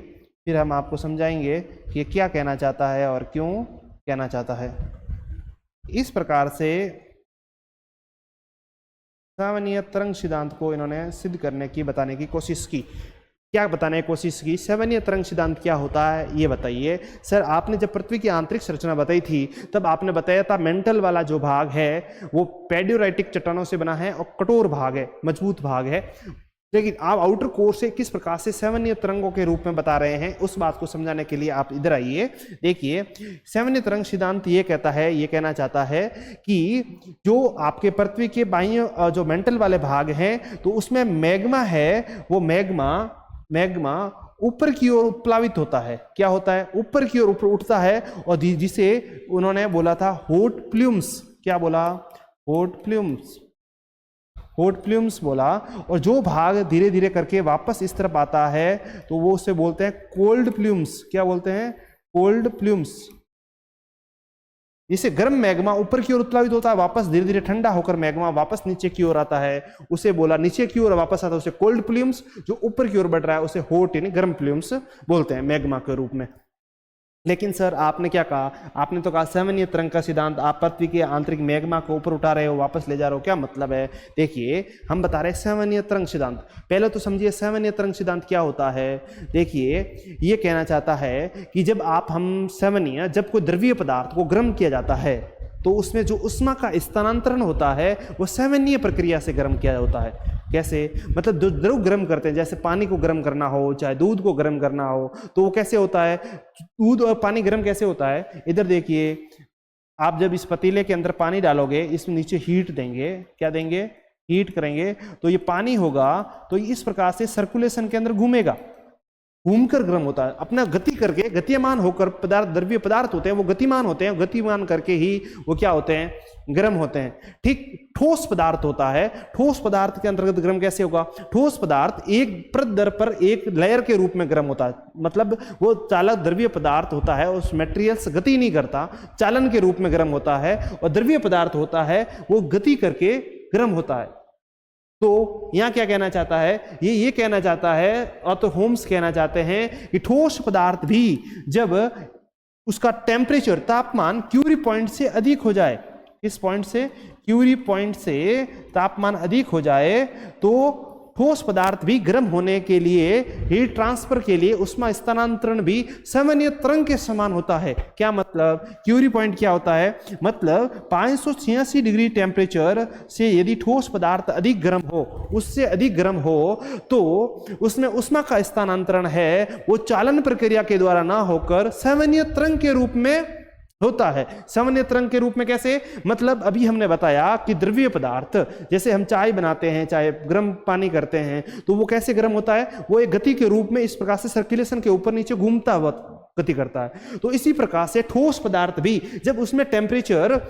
फिर हम आपको समझाएंगे कि ये क्या कहना चाहता है और क्यों कहना चाहता है। इस प्रकार से संवहनीय तरंग सिद्धांत को इन्होंने सिद्ध करने की, बताने की कोशिश की। क्या बताने की कोशिश की? संवहनीय तरंग सिद्धांत क्या होता है ये बताइए। सर आपने जब पृथ्वी की आंतरिक संरचना बताई थी तब आपने बताया था मेंटल वाला जो भाग है वो पेडियोराइटिक चट्टानों से बना है और कठोर भाग है, मजबूत भाग है। लेकिन आप आउटर कोर से किस प्रकार से संवहनीय तरंगों के रूप में बता रहे हैं, उस बात को समझाने के लिए आप इधर आइए। देखिए संवहनीय तरंग सिद्धांत ये कहता है, ये कहना चाहता है कि जो आपके पृथ्वी के बाह्य जो मेंटल वाले भाग हैं तो उसमें मैग्मा है, वो मैग्मा ऊपर की ओर उत्प्लावित होता है। क्या होता है? ऊपर की ओर ऊपर उठता है, और जिसे उन्होंने बोला था हॉट प्लूम्स। क्या बोला? हॉट प्लूम्स, हॉट प्लूम्स बोला। और जो भाग धीरे धीरे करके वापस इस तरफ आता है तो वो उसे बोलते हैं कोल्ड प्लूम्स। क्या बोलते हैं? Cold plumes. जिसे गर्म मैग्मा ऊपर की ओर उत्प्लावित होता है, वापस धीरे धीरे ठंडा होकर मैग्मा वापस नीचे की ओर आता है, उसे बोला नीचे की ओर वापस आता है उसे कोल्ड प्लूम्स। जो ऊपर की ओर बढ़ रहा है उसे हॉट यानी गर्म प्लूम्स बोलते हैं मैग्मा के रूप में। लेकिन सर आपने क्या कहा? आपने तो कहा संवहनीय तरंग का सिद्धांत, आप पृथ्वी के आंतरिक मैग्मा को ऊपर उठा रहे हो, वापस ले जा रहे हो, क्या मतलब है? देखिए हम बता रहे हैं संवहनीय तरंग सिद्धांत। पहले तो समझिए संवहनीय तरंग सिद्धांत क्या होता है। देखिए ये कहना चाहता है कि जब जब कोई द्रवीय पदार्थ को गर्म किया जाता है तो उसमें जो ऊष्मा का स्थानांतरण होता है वो संवहनीय प्रक्रिया से गर्म किया होता है। कैसे? मतलब द्रव गर्म करते हैं, जैसे पानी को गर्म करना हो चाहे दूध को गर्म करना हो, तो वो कैसे होता है? दूध और पानी गर्म कैसे होता है? इधर देखिए, आप जब इस पतीले के अंदर पानी डालोगे, इसमें नीचे हीट देंगे, क्या देंगे? हीट करेंगे, तो ये पानी होगा तो इस प्रकार से सर्कुलेशन के अंदर घूमेगा। घूमकर गर्म होता है, अपना गति करके, गतिमान होकर पदार्थ, द्रव्य पदार्थ होते हैं वो गतिमान होते हैं, गतिमान करके ही वो क्या होते हैं, गर्म होते हैं। ठीक ठोस पदार्थ होता है, ठोस पदार्थ के अंतर्गत गर्म कैसे होगा, ठोस पदार्थ एक परत दर पर एक लेयर के रूप में गर्म होता है, मतलब वो चालक द्रव्य पदार्थ होता है, उस मटेरियल्स गति नहीं करता, चालन के रूप में गर्म होता है, और द्रव्य पदार्थ होता है वो गति करके गर्म होता है। तो यहां क्या कहना चाहता है, ये कहना चाहता है, और तो होम्स कहना चाहते हैं कि ठोस पदार्थ भी जब उसका टेम्परेचर, तापमान क्यूरी पॉइंट से अधिक हो जाए, इस पॉइंट से, क्यूरी पॉइंट से तापमान अधिक हो जाए, तो ठोस पदार्थ भी गर्म होने के लिए, हीट ट्रांसफर के लिए उष्मा स्थानांतरण भी सामान्य तरंग के समान होता है। क्या मतलब, क्यूरी पॉइंट क्या होता है, मतलब 586 डिग्री टेम्परेचर से यदि ठोस पदार्थ अधिक गर्म हो, उससे अधिक गर्म हो, तो उसमें उष्मा का स्थानांतरण है वो चालन प्रक्रिया के द्वारा ना होकर सामान्य तरंग के रूप में होता है। सामान्य तरंग के रूप में कैसे, मतलब अभी हमने बताया कि द्रव्य पदार्थ, जैसे हम चाय बनाते हैं, चाहे गर्म पानी करते हैं, तो वो कैसे गर्म होता है, वो एक गति के रूप में इस प्रकार से सर्कुलेशन के ऊपर नीचे घूमता हुआ गति करता है। तो इसी प्रकार से ठोस पदार्थ भी जब उसमें टेम्परेचर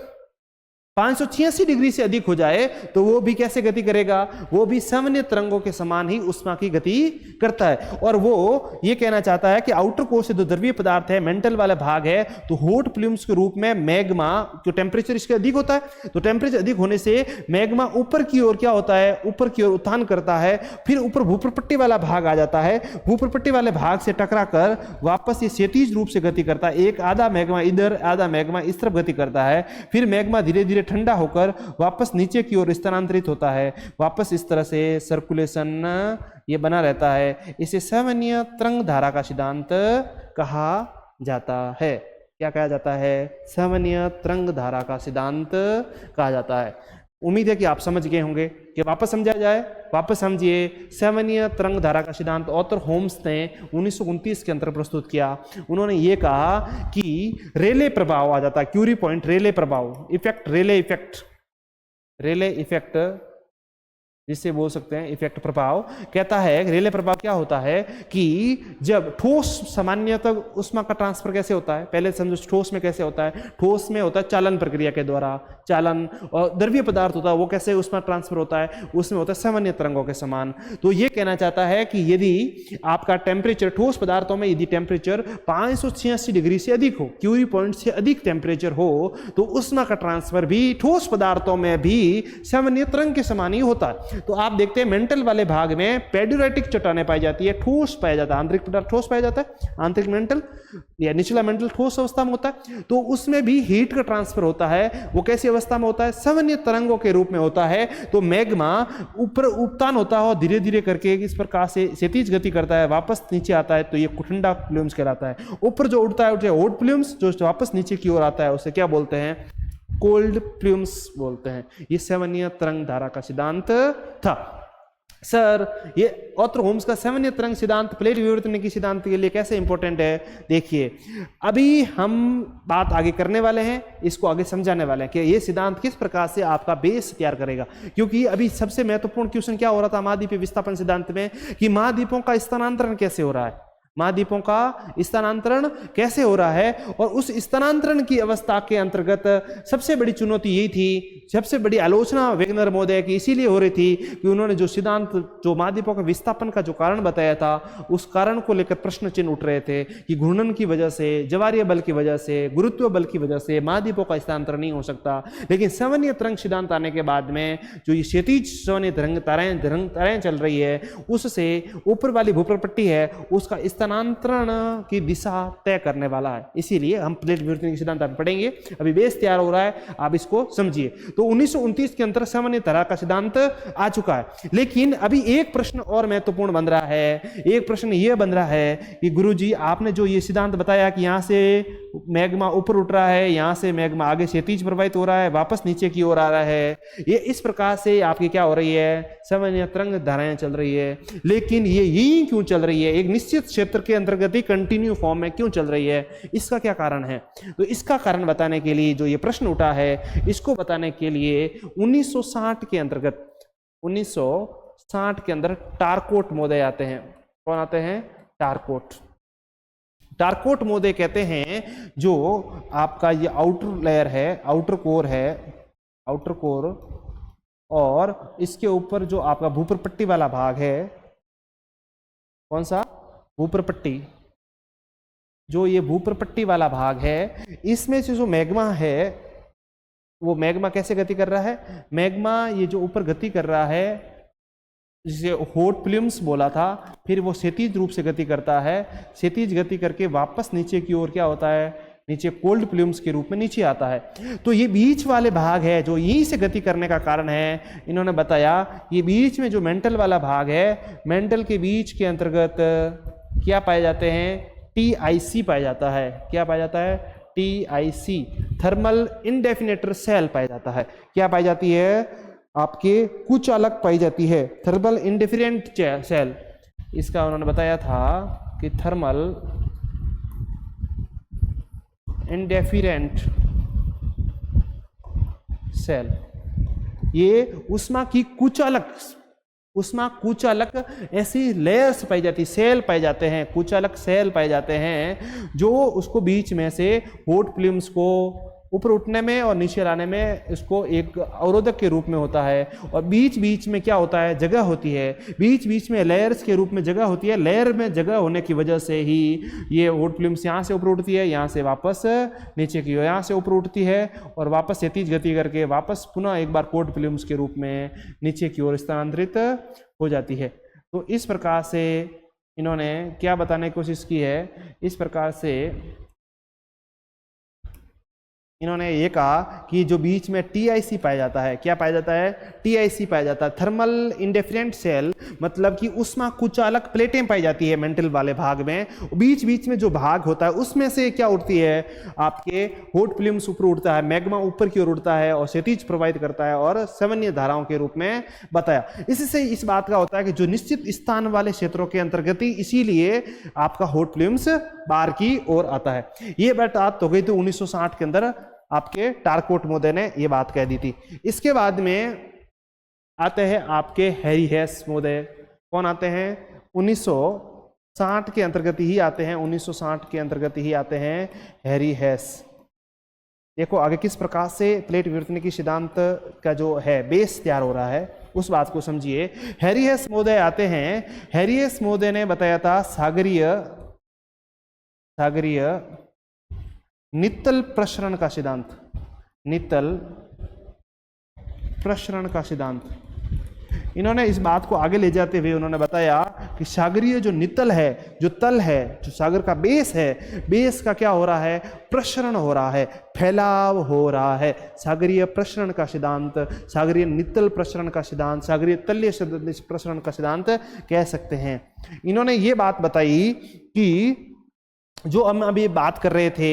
586 डिग्री से अधिक हो जाए तो वो भी कैसे गति करेगा, वो भी सामान्य तरंगों के समान ही उष्मा की गति करता है। और वो ये कहना चाहता है कि आउटर कोर से जो द्रव्य पदार्थ है, मेंटल वाला भाग है, तो हॉट प्लूम्स के रूप में मैग्मा, जो टेम्परेचर इसके अधिक होता है, तो टेम्परेचर अधिक होने से मैग्मा ऊपर की ओर क्या होता है, ऊपर की ओर उत्थान करता है, फिर ऊपर भूप्रपट्टी वाला भाग आ जाता है, भूप्रपट्टी वाले भाग से टकरा कर वापस ये क्षैतिज रूप से गति करता है, एक आधा मैग्मा इधर, आधा मैग्मा इस तरफ गति करता है, फिर मैग्मा धीरे धीरे ठंडा होकर वापस नीचे की ओर स्थानांतरित होता है, वापस इस तरह से सर्कुलेशन ये बना रहता है। इसे सामान्य तरंग धारा का सिद्धांत कहा जाता है। क्या कहा जाता है, सामान्य तरंग धारा का सिद्धांत कहा जाता है। उम्मीद है कि आप समझ गए होंगे। कि वापस समझा जाए, वापस समझिए, सामान्य तरंग धारा का सिद्धांत ऑथर होम्स ने 1929 के अंदर प्रस्तुत किया। उन्होंने ये कहा कि रेले प्रभाव आ जाता है, क्यूरी पॉइंट, रेले प्रभाव, इफेक्ट, रेले इफेक्ट, रेले इफेक्ट जिससे बोल सकते हैं इफेक्ट प्रभाव, कहता है रेले प्रभाव क्या होता है कि जब ठोस, सामान्यतः उष्मा का ट्रांसफर कैसे होता है, पहले समझो ठोस में कैसे होता है, ठोस में होता है चालन प्रक्रिया के द्वारा, चालन, और द्रव्य पदार्थ होता है वो कैसे उष्मा ट्रांसफर होता है, उसमें होता है सामान्य तरंगों के समान। तो ये कहना चाहता है कि यदि आपका टेम्परेचर, ठोस पदार्थों में यदि टेम्परेचर 586 डिग्री से अधिक हो, क्यूरी पॉइंट से अधिक टेम्परेचर हो, तो उष्मा का ट्रांसफर भी ठोस पदार्थों में भी सामान्य तरंग के समान ही होता है। तो आप देखते हैं मेंटल वाले भाग में पेडुराइटिक चट्टानें पाई जाती है, ठोस पाया जाता है, आंतरिक पदार्थ ठोस पाया जाता है, आंतरिक मेंटल या निचला मेंटल ठोस अवस्था में होता है। तो उसमें भी हीट का ट्रांसफर होता है, वो कैसी अवस्था में होता है, सामान्य तरंगों के रूप में होता है। तो मैग्मा ऊपर उपतान होता है और धीरे धीरे करके इस प्रकार से क्षैतिज गति करता है, वापस नीचे आता है, तो ये ठंडा प्लूम्स कहलाता है। ऊपर जो उड़ता है हॉट प्लूम्स, जो वापस नीचे की ओर आता है उसे क्या बोलते हैं, कोल्ड प्लूम्स बोलते हैं। ये सामान्य तरंग धारा का सिद्धांत था। सर, ये ऑथर होम्स का सामान्य तरंग सिद्धांत प्लेट विवर्तन की सिद्धांत के लिए कैसे इंपॉर्टेंट है, देखिए अभी हम बात आगे करने वाले हैं, इसको आगे समझाने वाले हैं कि ये सिद्धांत किस प्रकार से आपका बेस तैयार करेगा। क्योंकि अभी सबसे महत्वपूर्ण क्वेश्चन क्या हो रहा था महाद्वीपीय विस्थापन सिद्धांत में, कि महाद्वीपों का स्थानांतरण कैसे हो रहा है, महाद्वीपों का स्थानांतरण कैसे हो रहा है। और उस स्थानांतरण की अवस्था के अंतर्गत सबसे बड़ी चुनौती यही थी, सबसे बड़ी आलोचना वेगनर महोदय की इसीलिए हो रही थी कि उन्होंने जो सिद्धांत, जो महाद्वीपों का विस्थापन का जो कारण बताया था, उस कारण को लेकर प्रश्न चिन्ह उठ रहे थे कि घूर्णन की वजह से, जवारीय बल की वजह से, गुरुत्व बल की वजह से महाद्वीपों का स्थानांतरण नहीं हो सकता। लेकिन सामान्य तरंग सिद्धांत आने के बाद में जो ये क्षैतिज सामान्य तरंग चल रही है, उससे ऊपर वाली भूप्रपट्टी है उसका स्थानांतरण की दिशा तय करने वाला है। इसीलिए हम प्लेट विवर्तन के सिद्धांत पढ़ेंगे। अभी बेस तैयार हो रहा है, आप इसको समझिए। तो 1929 के अंतर सामान्य तरह का सिद्धांत आ चुका है। लेकिन अभी एक प्रश्न और महत्वपूर्ण बन रहा है, एक प्रश्न यह बन रहा है कि गुरुजी आपने जो ये सिद्धांत बताया कि यहां से मैग्मा ऊपर उठ रहा है, यहां से मैग्मा आगे क्षैतिज प्रवाहित हो रहा है, वापस नीचे की ओर आ रहा है, ये इस प्रकार से आपकी क्या हो रही है, सामान्य तरंग धाराएं चल रही है। लेकिन ये यही क्यों चल रही है, एक निश्चित क्षेत्र के अंतर्गत ही कंटिन्यू फॉर्म में क्यों चल रही है, इसका क्या कारण है। तो इसका कारण बताने के लिए जो ये प्रश्न उठा है, इसको बताने के लिए 1960 के अंतर्गत, 1960 के अंदर टारकोट महोदय आते हैं। कौन आते हैं, टारकोट। टारकोट मोदे कहते हैं जो आपका ये आउटर लेयर है, आउटर कोर है, आउटर कोर, और इसके ऊपर जो आपका भूप्रपट्टी वाला भाग है, कौन सा, भूप्रपट्टी, जो ये भूप्रपट्टी वाला भाग है, इसमें से जो मैग्मा है वो मैग्मा कैसे गति कर रहा है, मैग्मा ये जो ऊपर गति कर रहा है जिसे हॉट प्लूम्स बोला था, फिर वो क्षैतिज रूप से गति करता है, क्षैतिज गति करके वापस नीचे की ओर क्या होता है, नीचे कोल्ड प्लूम्स के रूप में नीचे आता है। तो ये बीच वाले भाग है जो यहीं से गति करने का कारण है। इन्होंने बताया ये बीच में जो मेंटल वाला भाग है, मेंटल के बीच के अंतर्गत क्या पाए जाते हैं, TIC पाया जाता है। क्या पाया जाता है, TIC, थर्मल इंडेफिनेटर सेल पाया जाता है। क्या पाई जाती है, आपके कुचालक पाई जाती है, थर्मल इंडिफरेंट सेल। इसका उन्होंने बताया था कि थर्मल इंडिफरेंट सेल, ये उष्मा की कुचालक, उष्मा कुचालक ऐसी लेयर्स पाई जाती, सेल पाए जाते हैं, कुचालक सेल पाए जाते हैं जो उसको बीच में से हॉट प्लूम्स को ऊपर उठने में और नीचे लाने में इसको एक अवरोधक के रूप में होता है। और बीच बीच में क्या होता है, जगह होती है, बीच बीच में लेयर्स के रूप में जगह होती है। लेयर में जगह होने की वजह से ही ये हॉट प्लूम्स यहाँ से ऊपर उठती है, यहाँ से वापस नीचे की ओर, यहाँ से ऊपर उठती है और वापस क्षैतिज गति करके वापस पुनः एक बार हॉट प्लूम्स के रूप में नीचे की ओर स्थानांतरित हो जाती है। तो इस प्रकार से इन्होंने क्या बताने की कोशिश की है, इस प्रकार से इन्होंने ये कहा कि जो बीच में TIC पाया जाता है, क्या पाया जाता है, TIC पाया जाता है, थर्मल इंडिफरेंट सेल, मतलब कि उष्मा कुचालक प्लेटें पाई जाती है मेंटल वाले भाग में। बीच बीच में जो भाग होता है उसमें से क्या उठती है, आपके हॉट प्लूम्स ऊपर उठता है, मैग्मा ऊपर की ओर उठता है और क्षैतिज प्रवाहित करता है और सवन्य धाराओं के रूप में बताया। इससे इस बात का होता है कि जो निश्चित स्थान वाले क्षेत्रों के अंतर्गत, इसीलिए आपका हॉट प्लूम्स बाहर की ओर आता है। ये बात हो गई थी 1960 के अंदर, आपके टारकोट मोदे ने ये बात कह दी थी। इसके बाद में आते हैं आपके हैरी हेस मोदे। कौन आते हैं, 1960 के अंतर्गत ही आते हैं, 1960 के अंतर्गत ही आते हैं हैरी हेस। देखो आगे किस प्रकार से प्लेट विवर्तन की सिद्धांत का जो है बेस तैयार हो रहा है, उस बात को समझिए। हैरी हेस मोदे आते हैं, हैरी हेस मोदे ने बताया था सागरीय नित्तल प्रसरण का सिद्धांत, नित्तल प्रसरण का सिद्धांत। इन्होंने इस बात को आगे ले जाते हुए उन्होंने बताया कि सागरीय जो नित्तल है, जो तल है, जो सागर का बेस है, बेस का क्या हो रहा है, प्रसरण हो रहा है, फैलाव हो रहा है। सागरीय प्रसरण का सिद्धांत, सागरीय नित्तल प्रसरण का सिद्धांत, सागरीय तल्य प्रसरण का सिद्धांत कह सकते हैं। इन्होंने ये बात बताई कि जो हम अभी बात कर रहे थे,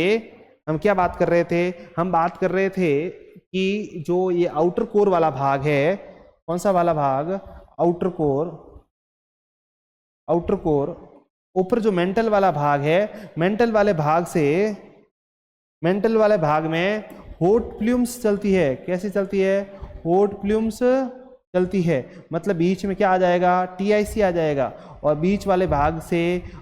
हम क्या बात कर रहे थे, हम बात कर रहे थे कि जो ये आउटर कोर वाला भाग है, कौन सा वाला भाग, आउटर कोर, आउटर कोर, ऊपर जो मेंटल वाला भाग है, मेंटल वाले भाग से, मेंटल वाले भाग में हॉट प्लूम्स चलती है। कैसे चलती है, हॉट प्लूम्स चलती है, मतलब बीच में क्या आ जाएगा, TIC आ जाएगा। और बीच वाले भाग से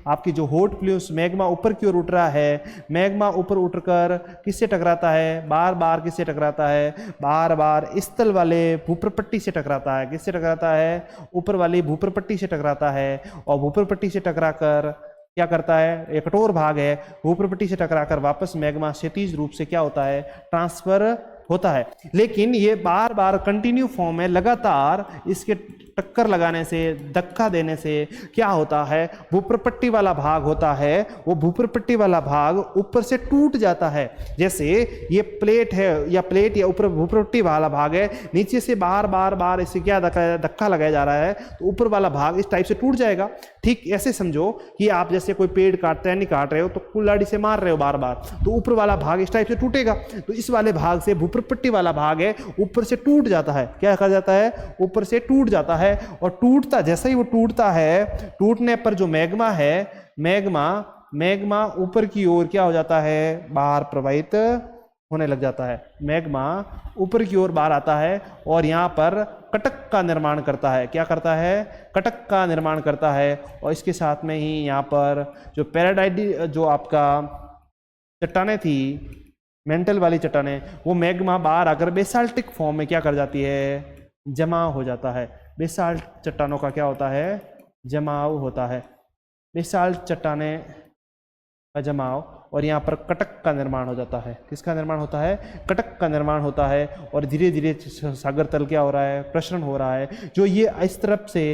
आपकी जो हॉट प्लूम्स, मैग्मा ऊपर की ओर उठ रहा है, मैग्मा ऊपर उठकर किससे टकराता है, बार बार किससे टकराता है, बार बार स्थल वाले भूप्रपट्टी से टकराता है। किससे टकराता है, ऊपर वाली भूप्रपट्टी से टकराता है। और भूप्रपट्टी से टकराकर क्या करता है, एक कठोर भाग है, भूप्रपट्टी से टकराकर वापस मैग्मा क्षैतिज रूप से क्या होता है, ट्रांसफर होता है। लेकिन ये बार बार कंटिन्यू फॉर्म में लगातार इसके टक्कर लगाने से, धक्का देने से क्या होता है, भूप्रपट्टी वाला भाग होता है, वो भूप्रपट्टी वाला भाग ऊपर से टूट जाता है। जैसे ये प्लेट है या प्लेट या ऊपर भूप्रपट्टी वाला भाग है, नीचे से बार बार बार इसे क्या धक्का लगाया जा रहा है, तो ऊपर वाला भाग इस टाइप से टूट जाएगा। ठीक ऐसे समझो कि आप जैसे कोई पेड़ काटते हैं, नहीं काट रहे हो तो कुल्हाड़ी से मार रहे हो बार बार, तो ऊपर वाला भाग इस टाइप से टूटेगा। तो इस वाले भाग से भूप्रपट्टी वाला भाग है ऊपर से टूट जाता है। क्या कहा जाता है, ऊपर से टूट जाता है। और टूटता, जैसे ही वो टूटता है, टूटने पर जो मैग्मा है, मैग्मा ऊपर की ओर क्या हो जाता है, बाहर प्रवाहित होने लग जाता है। मैग्मा ऊपर की ओर बाहर आता है और यहाँ पर कटक का निर्माण करता है। क्या करता है? कटक का निर्माण करता है। और इसके साथ में ही यहाँ पर जो पैराडाइट जो आपका चट्टाने थी, मेंटल वाली चट्टाने, वो मैग्मा बाहर आकर बेसाल्टिक फॉर्म में क्या कर जाती है? जमा हो जाता है। बेसाल्ट चट्टानों का क्या होता है? जमाव होता है। बेसाल्ट चट्टाने का जमाव, और यहाँ पर कटक का निर्माण हो जाता है। किसका निर्माण होता है? कटक का निर्माण होता है। और धीरे धीरे सागर तल क्या हो रहा है? प्रसरण हो रहा है। जो ये इस तरफ से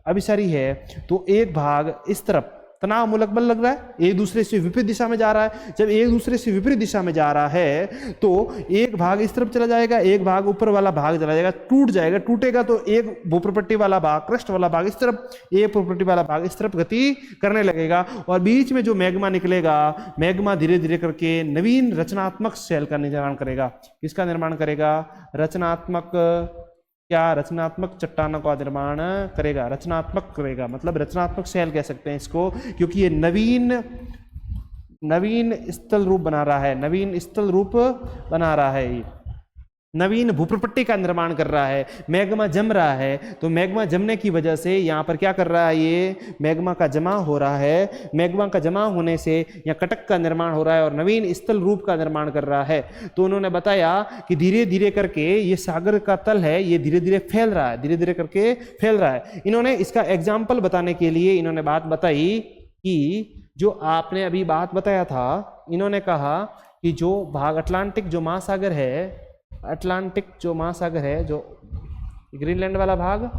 अभिसारी है तो एक भाग इस तरफ तनाव मूलक बल लग रहा है, एक दूसरे से विपरीत दिशा में जा रहा है। जब एक दूसरे से विपरीत दिशा में जा रहा है तो एक भाग इस तरफ चला जाएगा, एक भाग ऊपर वाला भाग चला जाएगा, टूट जाएगा। टूटेगा तो एक भूप्रपट्टी वाला भाग, क्रस्ट वाला भाग इस तरफ, एक भूप्रपट्टी वाला भाग इस तरफ गति करने लगेगा। और बीच में जो मैग्मा निकलेगा, मैग्मा धीरे धीरे करके नवीन रचनात्मक सेल का निर्माण करेगा। किसका निर्माण करेगा? रचनात्मक, क्या? रचनात्मक चट्टानों का निर्माण करेगा। रचनात्मक करेगा मतलब रचनात्मक सेल कह सकते हैं इसको, क्योंकि ये नवीन स्थल रूप बना रहा है। नवीन स्थल रूप बना रहा है, ये नवीन भूप्रपट्टी का निर्माण कर रहा है। मैग्मा जम रहा है, तो मैग्मा जमने की वजह से यहाँ पर क्या कर रहा है? ये मैग्मा का जमा हो रहा है। मैग्मा का जमा होने से यहाँ कटक का निर्माण हो रहा है और नवीन स्थल रूप का निर्माण कर रहा है। तो उन्होंने बताया कि धीरे धीरे करके ये सागर का तल है, ये धीरे धीरे फैल रहा है, धीरे धीरे करके फैल रहा है। इन्होंने इसका एग्जाम्पल बताने के लिए इन्होंने बात बताई कि जो आपने अभी बात बताया था, इन्होंने कहा कि जो भाग अटलांटिक जो महासागर है, अटलांटिक जो महासागर है, जो ग्रीनलैंड वाला भाग,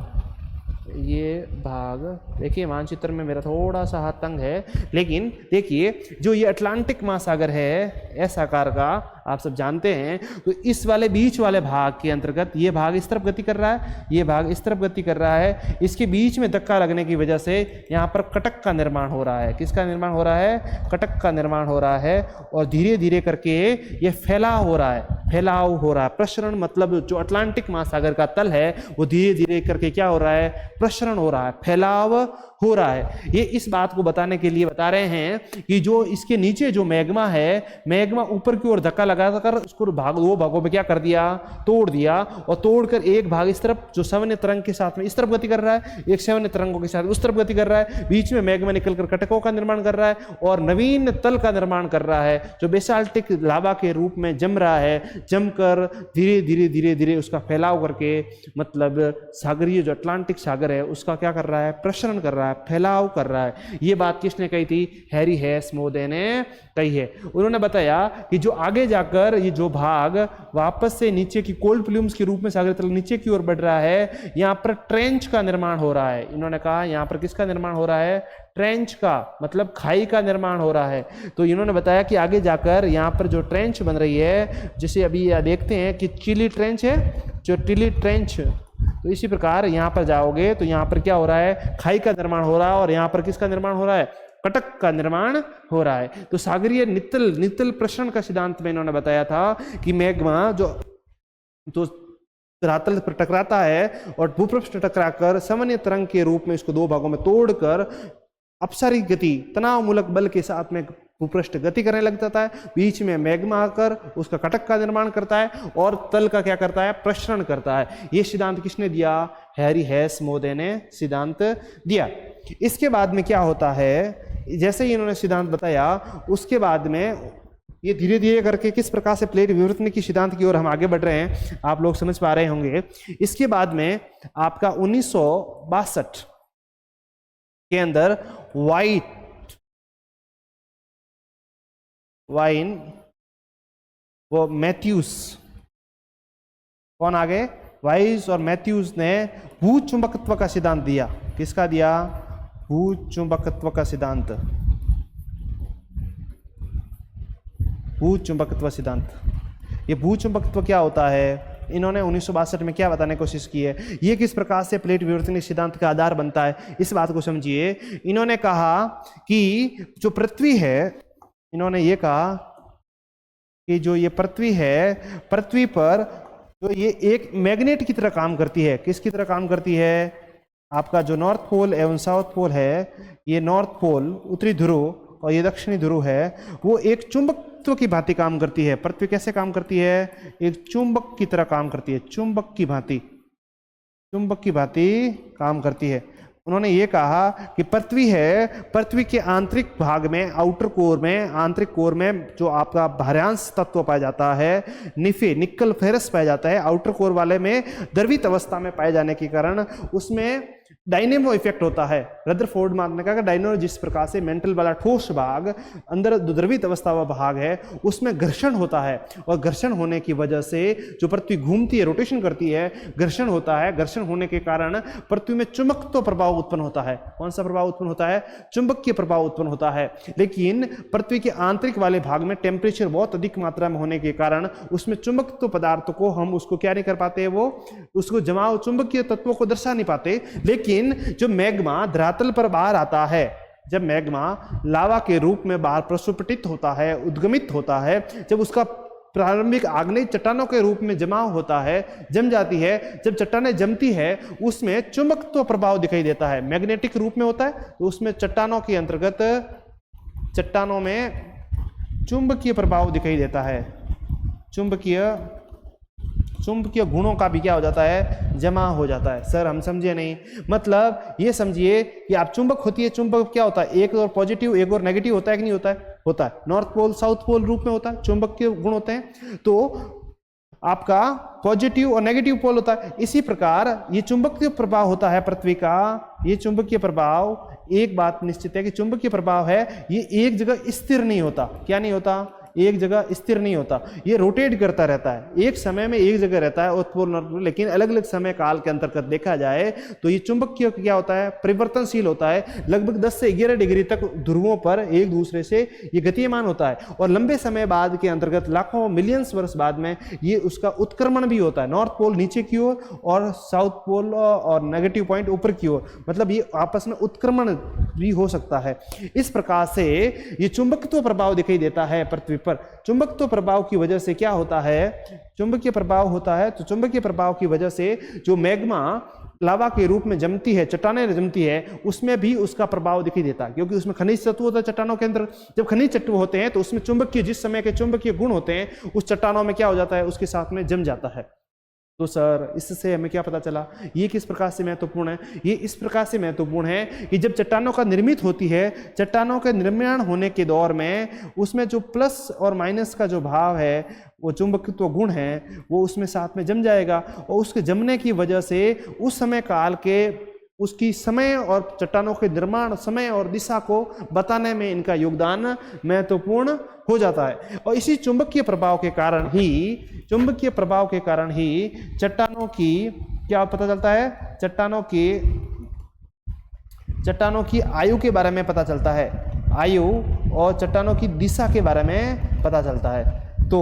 ये भाग देखिए मानचित्र में मेरा थोड़ा सा हाथ तंग है, लेकिन देखिए जो ये अटलांटिक महासागर है ऐसा आकार का, आप सब जानते हैं, तो इस वाले बीच वाले भाग के अंतर्गत ये भाग इस तरफ गति कर रहा है, ये भाग इस तरफ गति कर रहा है। इसके बीच में धक्का लगने की वजह से यहाँ पर कटक का निर्माण हो रहा है। किसका निर्माण हो रहा है? कटक का निर्माण हो रहा है। और धीरे धीरे करके ये फैलाव हो रहा है, फैलाव हो रहा है। प्रसरण मतलब जो अटलांटिक महासागर का तल है वो धीरे धीरे करके क्या हो रहा है? प्रसरण हो रहा है, फैलाव हो रहा है। ये इस बात को बताने के लिए बता रहे हैं कि जो इसके नीचे जो मैग्मा है, मैग्मा ऊपर की ओर धक्का लगाकर उसको दो भागों में क्या कर दिया? तोड़ दिया। और तोड़कर एक भाग इस तरफ जो सवर्ण तरंग के साथ में इस तरफ गति कर रहा है, एक सवर्ण तरंगों के साथ उस तरफ गति कर रहा है। बीच में मैग्मा निकलकर कटकों का निर्माण कर रहा है और नवीन तल का निर्माण कर रहा है, जो बेसाल्टिक लावा के रूप में जम रहा है। जमकर धीरे धीरे धीरे धीरे उसका फैलाव करके, मतलब सागरीय जो अटलांटिक सागर है उसका क्या कर रहा है? प्रसरण कर रहा है, फैलाव कर रहा है। ये बात किसने कही थी? हैरी हेसमोदे ने कही है। उन्होंने बताया कि जो आगे जाकर ये जो भाग वापस से नीचे की कोल्ड प्लूम्स के रूप में सागर तल नीचे की ओर बढ़ रहा है, यहाँ पर ट्रेंच का निर्माण हो रहा है। इन्होंने कहा यहाँ पर किसका निर्माण हो रहा है? ट्रेंच का, मतलब खाई का निर्माण हो रहा है। तो इन्होंने बताया कि आगे जाकर यहाँ पर जो ट्रेंच बन रही है, जिसे अभी देखते हैं कि चिली ट्रेंच है, जो टिली ट्रेंच, तो इसी प्रकार यहाँ पर जाओगे तो यहाँ पर क्या हो रहा है? खाई का निर्माण हो रहा है। और यहाँ पर किसका निर्माण हो रहा है? कटक का निर्माण हो रहा है। तो सागरीय नित्तल प्रसरण का सिद्धांत में इन्होंने बताया था कि मैग्मा जो तो धरातल पर टकराता है और भूपृष्ठ टकराकर सामान्य तरंग के रूप में इसको दो भागों में तोड़कर अपसारी गति, तनाव मूलक बल के साथ में भूपृष्ठ गति करने लग जाता है। बीच में मैग्मा आकर उसका कटक का निर्माण करता है और तल का क्या करता है? प्रसरण करता है। ये सिद्धांत किसने दिया? हैरी हेसमोदे ने सिद्धांत दिया। इसके बाद में क्या होता है? जैसे ही इन्होंने सिद्धांत बताया, उसके बाद में ये धीरे धीरे करके किस प्रकार से प्लेट विवर्तन की सिद्धांत की ओर हम आगे बढ़ रहे हैं, आप लोग समझ पा रहे होंगे। इसके बाद में आपका 1962 के अंदर वाइन वो मैथ्यूज, कौन आगे? वाइस और मैथ्यूज ने भूचुंबकत्व का सिद्धांत दिया। किसका दिया? भूचुंबकत्व का सिद्धांत। भूचुंबकत्व सिद्धांत। ये भूचुंबकत्व क्या होता है? इन्होंने 1962 में क्या बताने की कोशिश की है? ये किस प्रकार से प्लेट विवर्तन सिद्धांत का आधार बनता है, इस बात को समझिए। इन्होंने कहा कि जो पृथ्वी है, इन्होंने ये कहा कि जो ये पृथ्वी है, पृथ्वी पर तो ये एक मैग्नेट की तरह काम करती है। किसकी तरह काम करती है? आपका जो नॉर्थ पोल एवं साउथ पोल है, ये नॉर्थ पोल उत्तरी ध्रुव और ये दक्षिणी ध्रुव है, वो एक चुंबकत्व की भांति काम करती है। पृथ्वी कैसे काम करती है? एक चुंबक की तरह काम करती है, चुंबक की भांति। चुंबक की भांति काम करती है। उन्होंने ये कहा कि पृथ्वी है, पृथ्वी के आंतरिक भाग में, आउटर कोर में, आंतरिक कोर में जो आपका भारांश तत्व पाया जाता है, निफे निकल फेरस पाया जाता है, आउटर कोर वाले में द्रवित अवस्था में पाए जाने के कारण उसमें डायनेमो इफेक्ट होता है। रदरफोर्ड ने कहा कि डायनेमो जिस प्रकार से मेंटल वाला ठोस भाग, अंदर द्रवित अवस्था वाला भाग है, उसमें घर्षण होता है, और घर्षण होने की वजह से जो पृथ्वी घूमती है, रोटेशन करती है, घर्षण होता है। घर्षण होने के कारण पृथ्वी में चुंबकत्व प्रभाव उत्पन्न होता है। कौन सा प्रभाव उत्पन्न होता है? चुंबकीय प्रभाव उत्पन्न होता है। लेकिन पृथ्वी के आंतरिक वाले भाग में टेम्परेचर बहुत अधिक मात्रा में होने के कारण उसमें चुंबकत्व पदार्थ को हम उसको क्या नहीं कर पाते, वो उसको जमाव चुंबकीय तत्वों को दर्शा नहीं पाते। लेकिन जो मैग्मा धरातल पर बाहर आता है, जब मैग्मा लावा के रूप में बाहर प्रस्फुटित होता है, उद्गमित होता है, जब उसका प्रारंभिक आग्नेय चट्टानों के रूप में जमाव होता है, जम जाती है, जब चट्टानें जमती है उसमें चुंबकत्व प्रभाव दिखाई देता है, मैग्नेटिक रूप में होता है, तो उसमें चट्टानों के अंतर्गत चट्टानों में चुंबकीय प्रभाव दिखाई देता है। चुंबकीय गुणों का भी क्या हो जाता है? जमा हो जाता है। सर हम समझे नहीं, मतलब ये समझिए कि आप चुंबक होती है, चुंबक क्या होता है? एक और पॉजिटिव एक और नेगेटिव होता है कि नहीं होता है? होता है। नॉर्थ पोल साउथ पोल रूप में होता है, चुंबक के गुण होते हैं, तो आपका पॉजिटिव और नेगेटिव पोल होता है। इसी प्रकार ये चुंबकीय प्रभाव होता है पृथ्वी का। ये चुंबकीय प्रभाव, एक बात निश्चित है कि चुंबकीय प्रभाव है, ये एक जगह स्थिर नहीं होता। क्या नहीं होता? एक जगह स्थिर नहीं होता, ये रोटेट करता रहता है, एक समय में एक जगह रहता है उत्पोल, लेकिन अलग अलग समय काल के अंतर्गत देखा जाए तो ये चुंबकीय क्या होता है? परिवर्तनशील होता है। लगभग 10 से 11 डिग्री तक ध्रुवों पर एक दूसरे से ये गतिमान होता है, और लंबे समय बाद के अंतर्गत लाखों मिलियंस वर्ष बाद में ये उसका उत्क्रमण भी होता है। नॉर्थ पोल नीचे की ओर और साउथ पोल और नेगेटिव पॉइंट ऊपर की ओर, मतलब ये आपस में उत्क्रमण भी हो सकता है। इस प्रकार से ये चुंबकत्व प्रभाव दिखाई देता है पृथ्वी पर। चुंबकत्व प्रभाव की वजह से क्या होता है? चुंबकीय प्रभाव होता है, तो चुंबकीय प्रभाव की वजह से जो मैग्मा लावा के रूप में जमती है, चट्टानें जमती है, उसमें भी उसका प्रभाव दिखाई देता है, क्योंकि उसमें खनिज तत्व होता है चट्टानों के अंदर। जब खनिज तत्व होते हैं तो उसमें चुंबकीय, जिस समय के चुंबकीय गुण होते हैं उस चट्टानों में क्या हो जाता है? उसके साथ में जम जाता है। तो सर इससे हमें क्या पता चला? ये किस प्रकार से महत्वपूर्ण है? ये इस प्रकार से महत्वपूर्ण है कि जब चट्टानों का निर्मित होती है, चट्टानों के निर्माण होने के दौर में उसमें जो प्लस और माइनस का जो भाव है, वो चुंबकत्व गुण है, वो उसमें साथ में जम जाएगा, और उसके जमने की वजह से उस समय काल के उसकी समय और चट्टानों के निर्माण समय और दिशा को बताने में इनका योगदान महत्वपूर्ण हो जाता है। और इसी चुंबकीय प्रभाव के कारण ही चट्टानों की क्या पता चलता है? चट्टानों की आयु के बारे में पता चलता है, आयु और चट्टानों की दिशा के बारे में पता चलता है। तो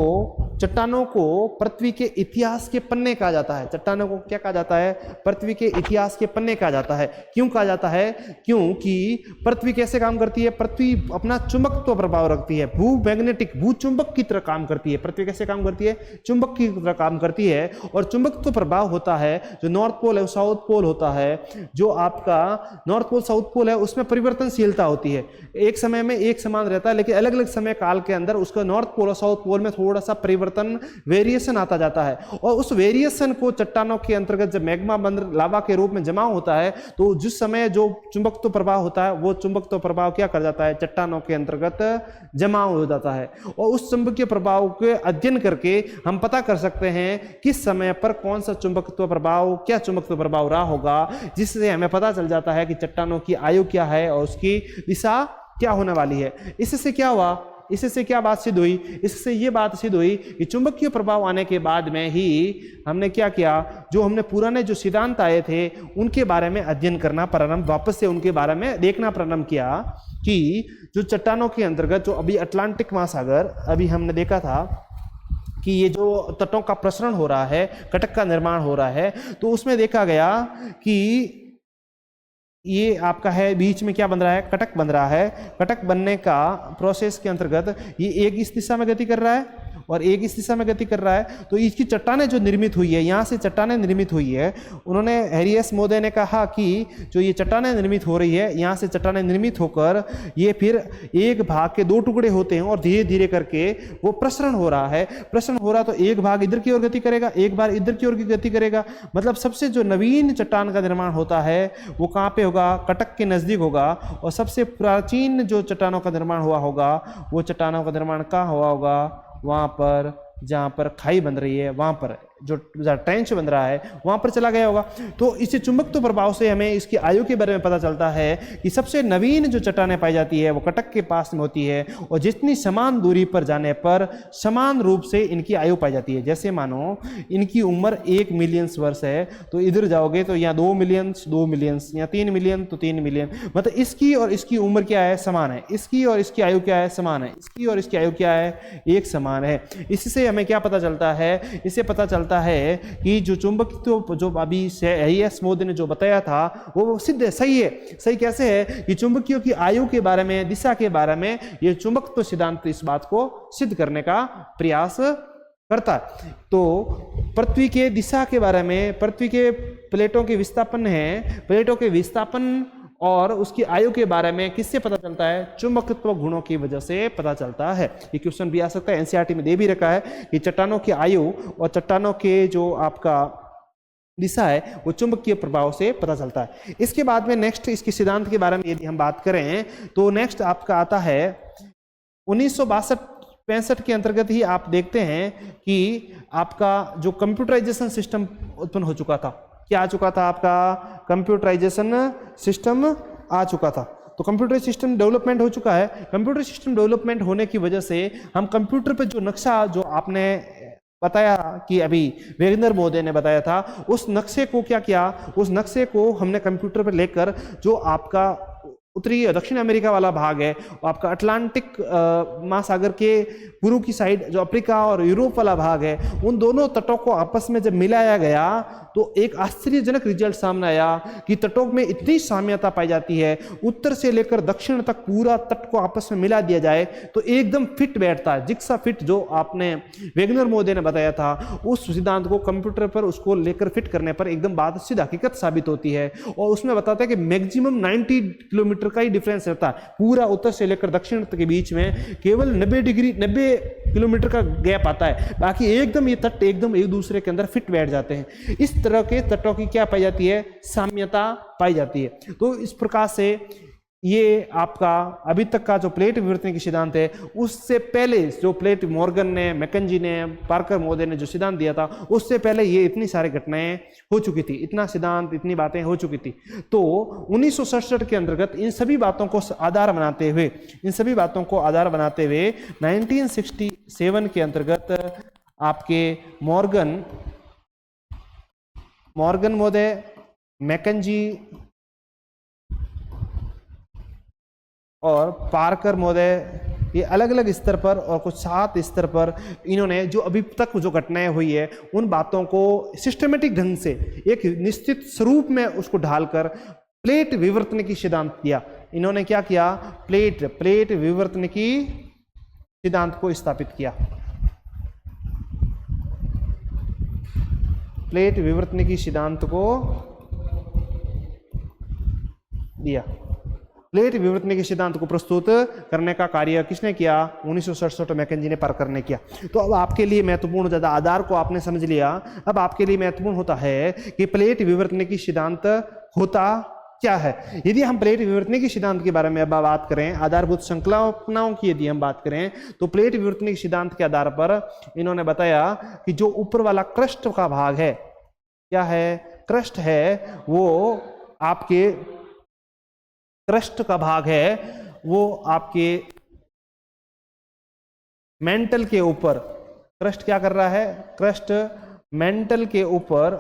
चट्टानों को पृथ्वी के इतिहास के पन्ने कहा जाता है। चट्टानों को क्या कहा जाता है? पृथ्वी के इतिहास के पन्ने कहा जाता है। क्यों कहा जाता है? क्योंकि पृथ्वी कैसे काम करती है? पृथ्वी अपना चुंबकत्व प्रभाव रखती है, भू चुंबक की तरह काम करती है। पृथ्वी कैसे काम करती है? चुंबक की तरह काम करती है, और चुंबकत्व प्रभाव होता है जो नॉर्थ पोल है, साउथ पोल होता है। जो आपका नॉर्थ पोल साउथ पोल है उसमें परिवर्तनशीलता होती है, एक समय में एक समान रहता है, लेकिन अलग अलग समय काल के अंदर उसका नॉर्थ पोल और साउथ पोल में थोड़ा सा परिवर्तन, वेरिएशन आता जाता है। और उस वेरिएशन को चट्टानों के अंतर्गत जब मैग्मा बंद लावा के रूप में जमा होता है, तो जिस समय जो चुंबकत्व प्रभाव होता है, वो चुंबकत्व प्रभाव क्या कर जाता है? चट्टानों के अंतर्गत जमा हो जाता है। और उस चुंबकीय प्रभाव के अध्ययन करके हम पता कर सकते हैं किस समय पर कौन सा चुंबकत्व प्रभाव, क्या चुंबकत्व प्रभाव रहा होगा, जिससे हमें पता चल जाता है कि चट्टानों की आयु क्या है और उसकी दिशा क्या होने वाली है। इससे क्या हुआ? इससे क्या बात सिद्ध हुई? इससे ये बात सिद्ध हुई कि चुंबकीय प्रभाव आने के बाद में ही हमने क्या किया? जो हमने पुराने जो सिद्धांत आए थे उनके बारे में अध्ययन करना प्रारंभ, वापस से उनके बारे में देखना प्रारंभ किया कि जो चट्टानों के अंतर्गत जो अभी अटलांटिक महासागर, अभी हमने देखा था कि ये जो तटों का प्रसरण हो रहा है, कटक का निर्माण हो रहा है, तो उसमें देखा गया कि ये आपका है बीच में क्या बन रहा है? कटक बन रहा है। कटक बनने का प्रोसेस के अंतर्गत ये एक इस दिशा में गति कर रहा है और एक इस दिशा में गति कर रहा है, तो इसकी चट्टानें जो निर्मित हुई है, यहाँ से चट्टानें निर्मित हुई है, उन्होंने हैरी एस मोदे ने कहा कि जो ये चट्टानें निर्मित हो रही है, यहाँ से चट्टानें निर्मित होकर ये फिर एक भाग के दो टुकड़े होते हैं और धीरे धीरे करके वो प्रसरण हो रहा है। प्रसरण हो रहा तो एक भाग इधर की ओर गति करेगा, एक बार इधर की ओर की गति करेगा। मतलब सबसे जो नवीन चट्टान का निर्माण होता है वो कहाँ पे होगा? कटक के नजदीक होगा। और सबसे प्राचीन जो चट्टानों का निर्माण हुआ होगा वो चट्टानों का निर्माण कहाँ हुआ होगा? वहां पर जहां पर खाई बन रही है, वहां पर जो ट्रेंच बन रहा है वहां पर चला गया होगा। तो इससे चुंबकत्व प्रभाव से हमें इसकी आयु के बारे में पता चलता है कि सबसे नवीन जो चट्टानें पाई जाती है वो कटक के पास में होती है और जितनी समान दूरी पर जाने पर समान रूप से इनकी आयु पाई जाती है। जैसे मानो इनकी उम्र 1 मिलियन वर्ष है, तो इधर जाओगे तो यहाँ 2 मिलियन, यहाँ 3 मिलियन, तो 3 मिलियन। मतलब इसकी और इसकी उम्र क्या है? समान है। इसकी और इसकी आयु क्या है? समान है। इसकी और इसकी आयु क्या है? एक समान है। इससे हमें क्या पता चलता है? इससे पता चलता है कि जो चुंबकत्व जो अभी हैरी एस मोदे ने जो बताया था वो सिद्ध है, सही है। सही कैसे है? कि चुंबकियों की आयु के बारे में, दिशा के बारे में ये चुंबकत्व सिद्धांत इस बात को सिद्ध करने का प्रयास करता है। तो पृथ्वी के दिशा के बारे में, पृथ्वी के प्लेटों के विस्थापन है, प्लेटों के विस्थापन और उसकी आयु के बारे में किससे पता चलता है? चुंबकत्व गुणों की वजह से पता चलता है। ये क्वेश्चन भी आ सकता है, एनसीईआरटी में दे भी रखा है कि चट्टानों की आयु और चट्टानों के जो आपका दिशा है वो चुंबकीय प्रभाव से पता चलता है। इसके बाद में नेक्स्ट इसके सिद्धांत के बारे में यदि हम बात करें तो नेक्स्ट आपका आता है 1962-65 के अंतर्गत ही आप देखते हैं कि आपका जो कंप्यूटराइजेशन सिस्टम उत्पन्न हो चुका था। क्या आ चुका था? आपका कंप्यूटराइजेशन सिस्टम आ चुका था। तो कंप्यूटर सिस्टम डेवलपमेंट हो चुका है। कंप्यूटर सिस्टम डेवलपमेंट होने की वजह से हम कंप्यूटर पे जो नक्शा जो आपने बताया कि अभी वेगनर मोदे ने बताया था, उस नक्शे को क्या किया? उस नक्शे को हमने कंप्यूटर पर लेकर जो आपका उत्तरी दक्षिण अमेरिका वाला भाग है, आपका अटलांटिक महासागर के पूर्व की साइड जो अफ्रीका और यूरोप वाला भाग है, उन दोनों तटों को आपस में जब मिलाया गया तो एक आश्चर्यजनक रिजल्ट सामने आया कि तटों में इतनी साम्यता पाई जाती है, उत्तर से लेकर दक्षिण तक पूरा तट को आपस में मिला दिया जाए तो एकदम फिट बैठता है। जिक्सा फिट जो आपने वेगनर मोदे ने बताया था, उस सिद्धांत को कंप्यूटर पर उसको लेकर फिट करने पर एकदम बात सीधा हकीकत साबित होती है। और उसमें बताता है कि मैक्सिमम 90 किलोमीटर का ही डिफरेंस रहता है पूरा उत्तर से लेकर दक्षिण तक के बीच में, केवल 90 किलोमीटर का गैप आता है। बाकी एकदम ये तट एकदम एक दूसरे के अंदर फिट बैठ जाते हैं। इस तरह के तटों की क्या पाई जाती है? साम्यता पाई जाती है। तो इस प्रकार से ये आपका अभी तक का जो प्लेट विवर्तन की सिद्धांत है, उससे पहले जो प्लेट मॉर्गन ने, मैकेंजी ने, पार्कर मोदे ने जो सिद्धांत दिया था, उससे पहले ये इतनी सारी घटनाएं हो चुकी थी, इतना सिद्धांत, इतनी बातें हो चुकी थी। तो 1967 के अंतर्गत इन सभी बातों को आधार बनाते हुए 1967 के अंतर्गत आपके मॉर्गन मोदे, मैकेंजी और पार्कर मोदे, ये अलग अलग स्तर पर और कुछ 7 स्तर पर इन्होंने जो अभी तक जो घटनाएं हुई है उन बातों को सिस्टमेटिक ढंग से एक निश्चित स्वरूप में उसको ढालकर प्लेट विवर्तन की सिद्धांत दिया। इन्होंने क्या किया? प्लेट विवर्तन की सिद्धांत को स्थापित किया। प्लेट विवर्तन की सिद्धांत को दिया। प्लेट विवर्तन के सिद्धांत को प्रस्तुत करने का कार्य किसने किया? 1967 मैकेंजी ने, पार्कर ने किया। तो अब आपके लिए महत्वपूर्ण, ज्यादा आधार को आपने समझ लिया, अब आपके लिए महत्वपूर्ण होता है कि प्लेट विवर्तन की सिद्धांत होता क्या है। यदि हम प्लेट विवर्तन की सिद्धांत के बारे में अब बात करें, आधारभूत संकल्पनाओं की यदि हम बात करें, तो प्लेट विवर्तन के सिद्धांत के आधार पर इन्होंने बताया कि जो ऊपर वाला क्रस्ट का भाग है, क्या है? क्रस्ट है, वो आपके क्रस्ट का भाग है, वो आपके मेंटल के ऊपर, क्रस्ट क्या कर रहा है? क्रस्ट मेंटल के ऊपर,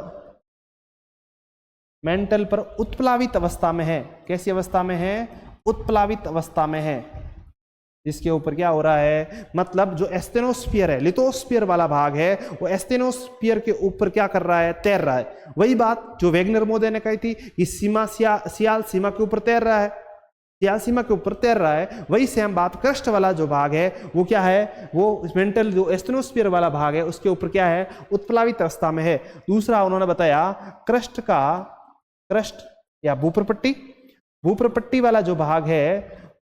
मेंटल पर उत्प्लावित अवस्था में है। कैसी अवस्था में है? उत्प्लावित अवस्था में है। इसके ऊपर क्या हो रहा है? मतलब जो एस्थेनोस्फीयर है, लिथोस्फीयर वाला भाग है, वो एस्थेनोस्फीयर के ऊपर क्या कर रहा है? तैर रहा है। वही बात जो वेगनर मोदे ने कही थी कि सीमा, सियाल सीमा के ऊपर तैर रहा है। या सीमा के ऊपर तैर रहा है। वही से हम बात क्रस्ट वाला जो भाग है वो क्या है, वो मेंटल जो एस्टेनोस्फीयर वाला भाग है उसके ऊपर क्या है, उत्प्लावित अवस्था में है। दूसरा उन्होंने बताया क्रस्ट या भूप्रपट्टी वाला जो भाग है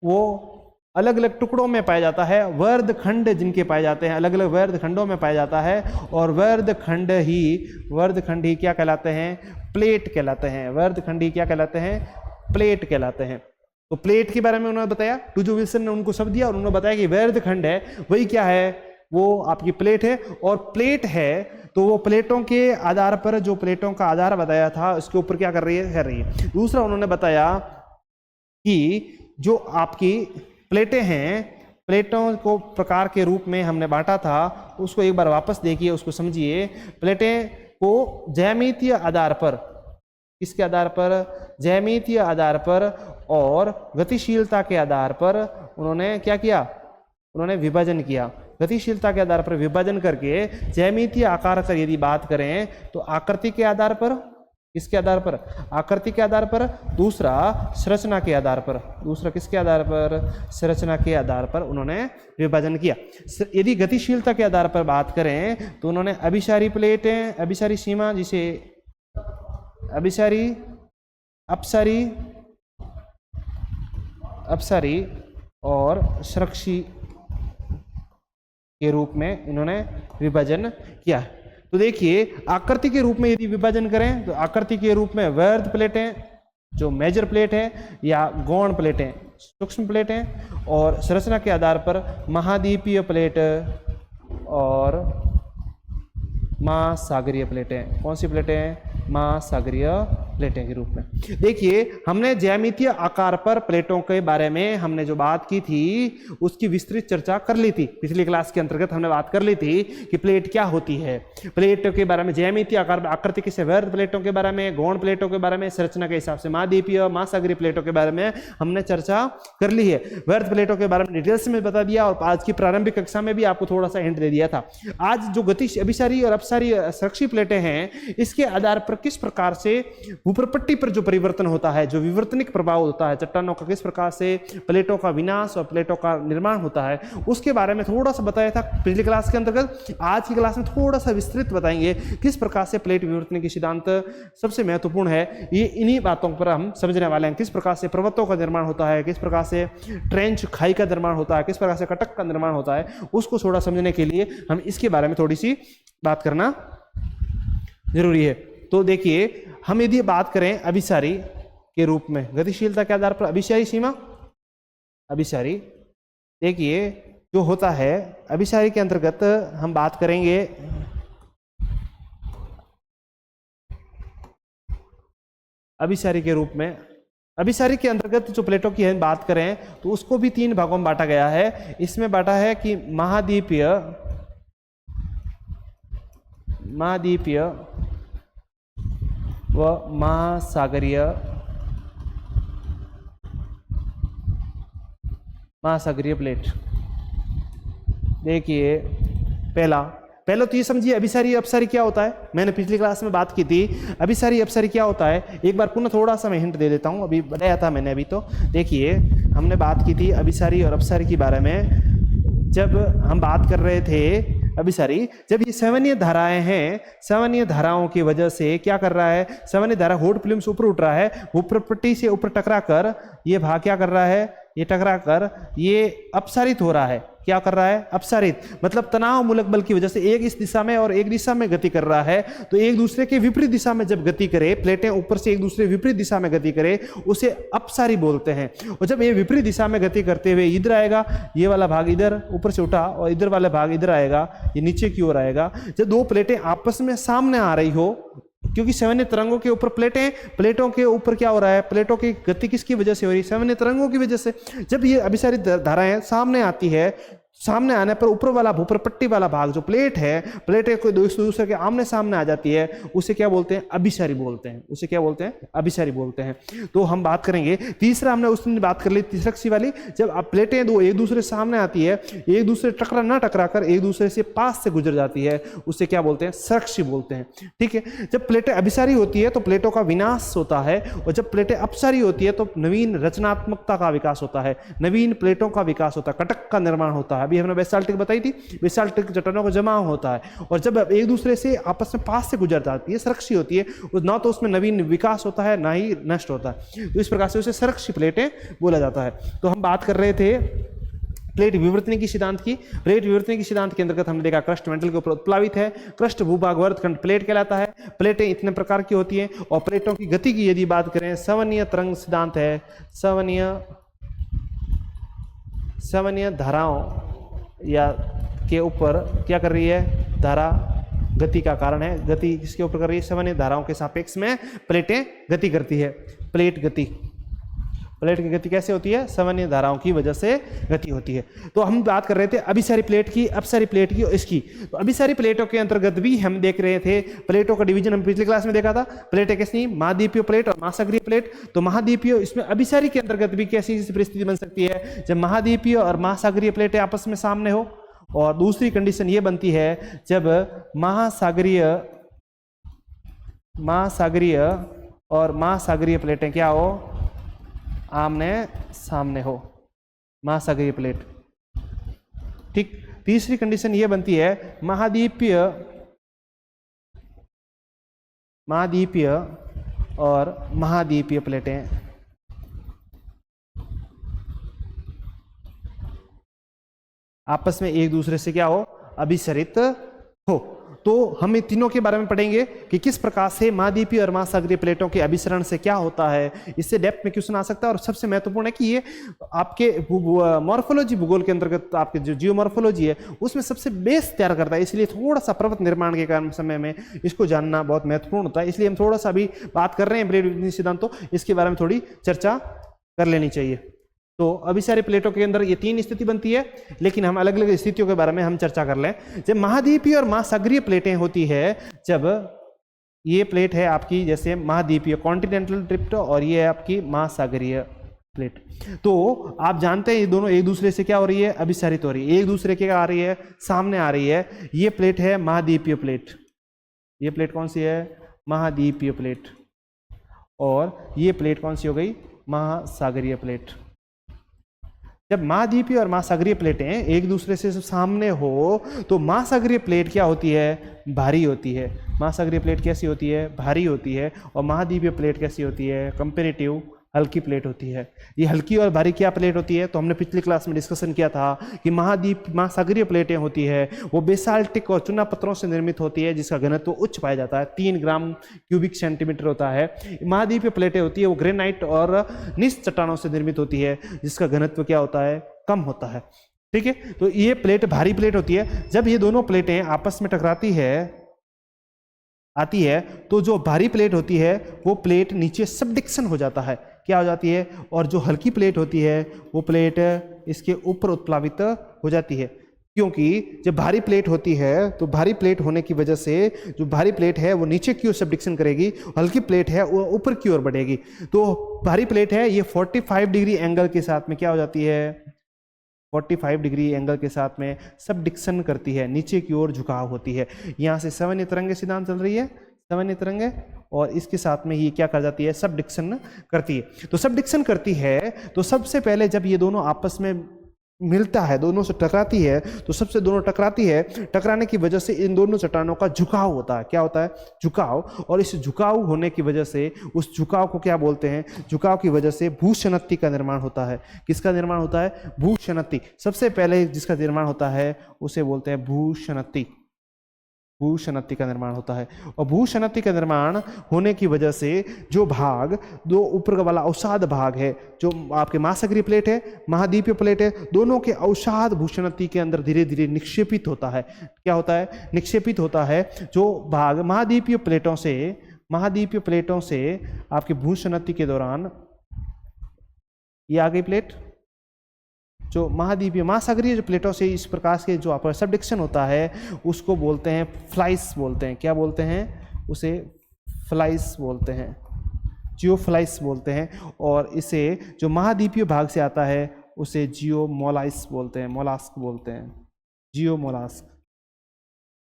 वो अलग अलग टुकड़ों में पाया जाता है, वर्धखंड जिनके पाए जाते हैं, अलग अलग वर्धखंडों में पाया जाता है। और वर्धखंड ही क्या कहलाते हैं, प्लेट कहलाते हैं। वर्धखंड ही क्या कहलाते हैं, प्लेट कहलाते हैं। तो प्लेट के बारे में उन्होंने बताया, टूजो विल्सन ने उनको शब्द दिया और उन्होंने बताया कि वर्धखंड है वही क्या है, वो आपकी प्लेट है। और प्लेट है तो वो प्लेटों के आधार पर, जो प्लेटों का आधार बताया था उसके ऊपर क्या कर रही है। दूसरा उन्होंने बताया कि जो आपकी प्लेटें हैं, प्लेटों को प्रकार के रूप में हमने बांटा था, उसको एक बार वापस देखिए, उसको समझिए। प्लेटें को ज्यामितीय आधार पर, किसके आधार पर, ज्यामितीय आधार पर और गतिशीलता के आधार पर उन्होंने क्या किया, उन्होंने विभाजन किया। गतिशीलता के आधार पर विभाजन करके ज्यामितीय आकार का यदि बात करें तो आकृति के आधार पर, किसके आधार पर, आकृति के आधार पर। दूसरा संरचना के आधार पर, दूसरा किसके आधार पर, संरचना के आधार पर उन्होंने विभाजन किया। यदि गतिशीलता के आधार पर बात करें तो उन्होंने अभिसारी प्लेटें, अभिसारी सीमा, जिसे अभिसारी, अपसारी और संरक्षी के रूप में इन्होंने विभाजन किया। तो देखिए आकृति के रूप में यदि विभाजन करें तो आकृति के रूप में वर्ध प्लेटें जो मेजर प्लेट है, या गौण प्लेटें सूक्ष्म प्लेटें, और संरचना के आधार पर महाद्वीपीय प्लेट और महासागरीय प्लेटें। कौन सी प्लेटें, महासागरीय प्लेटें के रूप में। देखिए हमने ज्यामितीय आकार पर प्लेटों के बारे में हमने जो बात की थी उसकी विस्तृत चर्चा कर ली थी। पिछली क्लास के अंतर्गत हमने बात कर ली थी कि प्लेट क्या होती है, प्लेटों के बारे में, ज्यामितीय आकार आकृति के वर्ध प्लेटों के बारे में, गौण प्लेटों के बारे में, संरचना के हिसाब से महाद्वीपीय महासागरीय प्लेटों के बारे में हमने चर्चा कर ली है। वर्ध प्लेटों के बारे में डिटेल्स में बता दिया और आज की प्रारंभिक कक्षा में भी आपको थोड़ा सा हिंट दे दिया था। आज जो अभिसारी और अपसारी संरक्षी प्लेटें हैं, इसके आधार पर किस प्रकार से भूप्रपट्टी पर जो परिवर्तन होता है, जो विवर्तनिक प्रभाव होता है चट्टानों का, किस प्रकार से प्लेटों का विनाश और प्लेटों का निर्माण होता है, उसके बारे में थोड़ा सा बताया था पिछली क्लास के अंतर्गत। आज की क्लास में थोड़ा सा विस्तृत बताएंगे किस प्रकार से प्लेट विवर्तन की सिद्धांत सबसे महत्वपूर्ण है। ये इन्हीं बातों पर हम समझने वाले हैं, किस प्रकार से पर्वतों का निर्माण होता है, किस प्रकार से ट्रेंच खाई का निर्माण होता है, किस प्रकार से कटक का निर्माण होता है, उसको थोड़ा समझने के लिए हम इसके बारे में थोड़ी सी बात करना जरूरी है। तो देखिए हम यदि बात करें अभिसारी के रूप में, गतिशीलता के आधार पर अभिसारी सीमा, अभिसारी देखिए जो होता है, अभिसारी के अंतर्गत हम बात करेंगे अभिसारी के रूप में। अभिसारी के अंतर्गत जो प्लेटों की हम बात करें तो उसको भी तीन भागों में बांटा गया है। इसमें बांटा है कि महाद्वीपीय व महासागरीय प्लेट। देखिए पहला तो ये समझिए अभिसारी अपसारी क्या होता है। मैंने पिछली क्लास में बात की थी अभिसारी अपसारी क्या होता है, एक बार पुनः थोड़ा सा मैं हिंट दे देता हूँ, अभी बताया था मैंने अभी। तो देखिए हमने बात की थी अभिसारी और अपसारी के बारे में, जब हम बात कर रहे थे अभिसारी, जब ये सवनीय धाराएं हैं, सवनीय धाराओं की वजह से क्या कर रहा है, सवनीय धारा होड़ फिल्म से ऊपर उठ रहा है, भूप्रपट्टी से ऊपर टकरा कर ये भाग क्या कर रहा है, ये टकरा कर ये अपसारित हो रहा है। क्या कर रहा है, अपसारित, मतलब तनाव मूलक बल की वजह से एक इस दिशा में और एक दिशा में गति कर रहा है। तो एक दूसरे के विपरीत दिशा में जब गति करे, प्लेटें ऊपर से एक दूसरे विपरीत दिशा में गति करे, उसे अपसारी बोलते हैं। और जब ये विपरीत दिशा में गति करते हुए इधर आएगा, ये वाला भाग इधर ऊपर से उठा और इधर वाला भाग इधर आएगा, ये नीचे की ओर आएगा। जब दो प्लेटें आपस में सामने आ रही हो, क्योंकि सवनीय तरंगों के ऊपर प्लेटों के ऊपर क्या हो रहा है, प्लेटों की गति किसकी वजह से हो रही है, सवनीय तरंगों की वजह से। जब ये अभिसारी धाराएं सामने आती है सामने आने पर ऊपर वाला ऊपर पट्टी वाला भाग जो प्लेट है, प्लेट कोई दूसरे के आमने सामने आ जाती है, उसे क्या बोलते हैं? अभिसारी बोलते हैं। उसे क्या बोलते हैं? अभिसारी बोलते हैं। तो हम बात करेंगे तीसरा, हमने उस दिन बात कर ली तीसरक्षी वाली, जब आप प्लेटें दो एक दूसरे सामने आती है, एक दूसरे ना टकरा कर एक दूसरे से पास से गुजर जाती है, उसे क्या बोलते हैं? सरक्षी बोलते हैं। ठीक है, जब प्लेटें अभिसारी होती है तो प्लेटों का विनाश होता है, और जब प्लेटें अपसारी होती है तो नवीन रचनात्मकता का विकास होता है, नवीन प्लेटों का विकास होता है, कटक का निर्माण होता है। अभी हमने बेसाल्टिक बताई थी, बेसाल्टिक चट्टानों का जमाव होता है, और जब एक दूसरे से आपस में पास से गुजर जाती है, सरक्षी होती है, ना तो उसमें नवीन विकास होता है ना ही नष्ट होता है, तो इस प्रकार से उसे सरक्षी प्लेटें बोला जाता है। तो हम बात कर रहे थे प्लेट विवर्तनी की सिद्धांत की। प्लेट विवर्तनी की सिद्धांत के अंतर्गत हमने देखा क्रस्ट मेंटल के ऊपर उत्प्लावित है, क्रस्ट भूभाग वर्तखंड प्लेट कहलाता है। प्लेटें इतने प्रकार की होती हैं, और प्लेटों की गति की यदि बात करें, सवनीय तरंग सिद्धांत है, सवनीय धाराओं या के ऊपर क्या कर रही है? धारा गति का कारण है। गति किसके ऊपर कर रही है? सवनीय धाराओं के सापेक्ष में प्लेटें गति करती है। प्लेट गति, प्लेट की गति कैसे होती है? सवनीय धाराओं की वजह से गति होती है। तो हम बात कर रहे थे अभिसारी प्लेट की, अपसारी प्लेट की और इसकी। तो अभिसारी प्लेटों के अंतर्गत भी हम देख रहे थे, प्लेटों का डिवीजन हम पिछली क्लास में देखा था। प्लेटें कैसी? महाद्वीपीय प्लेट और महासागरीय प्लेट। तो महाद्वीपीय, इसमें अभिसारी के अंतर्गत भी कैसी परिस्थिति बन सकती है? जब महाद्वीपीय और महासागरीय प्लेटें आपस में सामने हो। और दूसरी कंडीशन ये बनती है जब महासागरीय और महासागरीय प्लेटें क्या हो? आमने सामने हो, महासागरीय प्लेट। ठीक। तीसरी कंडीशन यह बनती है महाद्वीपीय और महाद्वीपीय प्लेटें आपस में एक दूसरे से क्या हो? अभिसरित हो। तो हम इन तीनों के बारे में पढ़ेंगे कि किस प्रकार से महाद्वीपीय और महासागरीय प्लेटों के अभिसरण से क्या होता है। इससे डेप्थ में क्वेश्चन आ सकता है, और सबसे महत्वपूर्ण है कि ये आपके मॉर्फोलॉजी भूगोल के अंतर्गत आपके जो जियोमॉर्फोलॉजी है उसमें सबसे बेस तैयार करता है। इसलिए थोड़ा सा पर्वत निर्माण के कारण समय में इसको जानना बहुत महत्वपूर्ण होता है। इसलिए हम थोड़ा सा अभी बात कर रहे हैं प्लेट सिद्धांत, तो इसके बारे में थोड़ी चर्चा कर लेनी चाहिए। तो अभिसारी प्लेटों के अंदर ये तीन स्थिति बनती है, लेकिन हम अलग अलग स्थितियों के बारे में हम चर्चा कर लें। जब महाद्वीपीय और महासागरीय प्लेटें होती है, जब ये प्लेट है आपकी जैसे महाद्वीपीय कॉन्टिनेंटल ड्रिफ्ट, और ये है आपकी महासागरीय प्लेट, तो आप जानते हैं ये दोनों एक दूसरे से क्या हो रही है? अभिसारित हो रही है, एक दूसरे के आ रही है, सामने आ रही है। ये प्लेट है महाद्वीपीय प्लेट, ये प्लेट कौन सी है? महाद्वीपीय प्लेट। और ये प्लेट कौन सी हो गई? महासागरीय प्लेट। जब महाद्वीपीय और महासागरीय प्लेटें एक दूसरे से सामने हो तो महासागरीय प्लेट क्या होती है? भारी होती है। महासागरीय प्लेट कैसी होती है? भारी होती है। और महाद्वीपीय प्लेट कैसी होती है? कंपेरेटिव हल्की प्लेट होती है। ये हल्की और भारी क्या प्लेट होती है? तो हमने पिछली क्लास में डिस्कशन किया था कि महासागरीय प्लेटें होती है वो बेसाल्टिक और चूना पत्थरों से निर्मित होती है, जिसका घनत्व उच्च पाया जाता है, 3 ग्राम क्यूबिक सेंटीमीटर होता है। महाद्वीपीय प्लेटें होती है वो ग्रेनाइट और निस चट्टानों से निर्मित होती है, जिसका घनत्व क्या होता है? कम होता है। ठीक है, तो ये प्लेट भारी प्लेट होती है। जब ये दोनों प्लेटें आपस में टकराती आती है तो जो भारी प्लेट होती है वो प्लेट नीचे सबडिक्शन हो जाता है, क्या हो जाती है? और जो हल्की प्लेट होती है वो प्लेट इसके ऊपर उत्प्लावित हो जाती है। क्योंकि जब भारी प्लेट होती है तो भारी प्लेट होने की वजह से जो भारी प्लेट है वो नीचे की ओर सबडिक्शन करेगी, हल्की प्लेट है वो ऊपर की ओर बढ़ेगी। तो भारी प्लेट है ये 45 डिग्री एंगल के साथ में क्या हो जाती है? 45 डिग्री एंगल के साथ में सबडिक्शन करती है, नीचे की ओर झुकाव होती है। यहाँ से सवनीय तरंग सिद्धांत चल रही है, सवनीय तरंग, और इसके साथ में ये क्या कर जाती है? सबडिक्शन करती है। तो सबडिक्शन करती है तो सबसे पहले जब ये दोनों आपस में मिलता है, दोनों से टकराती है, तो सबसे दोनों टकराती है, टकराने की वजह से इन दोनों चट्टानों का झुकाव होता है। क्या होता है? झुकाव। और इस झुकाव होने की वजह से उस झुकाव को क्या बोलते हैं? झुकाव की वजह से भूशनत्ति का निर्माण होता है। किसका निर्माण होता है? भूशनत्ति। सबसे पहले जिसका निर्माण होता है उसे बोलते हैं भूशनत्ति। भूशनत्ति का निर्माण होता है। और भूशनत्ति का निर्माण होने की वजह से जो भाग, दो ऊपर वाला अवसाद भाग है, जो आपके महासागरीय प्लेट है, महाद्वीपीय प्लेट है, दोनों के अवसाद भूशनत्ति के अंदर धीरे धीरे निक्षेपित होता है। क्या होता है? निक्षेपित होता है। जो भाग महाद्वीपीय प्लेटों से आपकी भूशनत्ति के दौरान, ये आ गई प्लेट, जो महाद्वीपीय महासागरीय जो प्लेटों से इस प्रकार के जो आपका सबडिक्शन होता है उसको बोलते हैं फ्लाइस बोलते हैं। क्या बोलते हैं? उसे फ्लाइस बोलते हैं, जियोफ्लाइस बोलते हैं। और इसे जो महाद्वीपीय भाग से आता है उसे जियोमोलाइस बोलते हैं, मोलास्क बोलते हैं, जियोमोलास्क,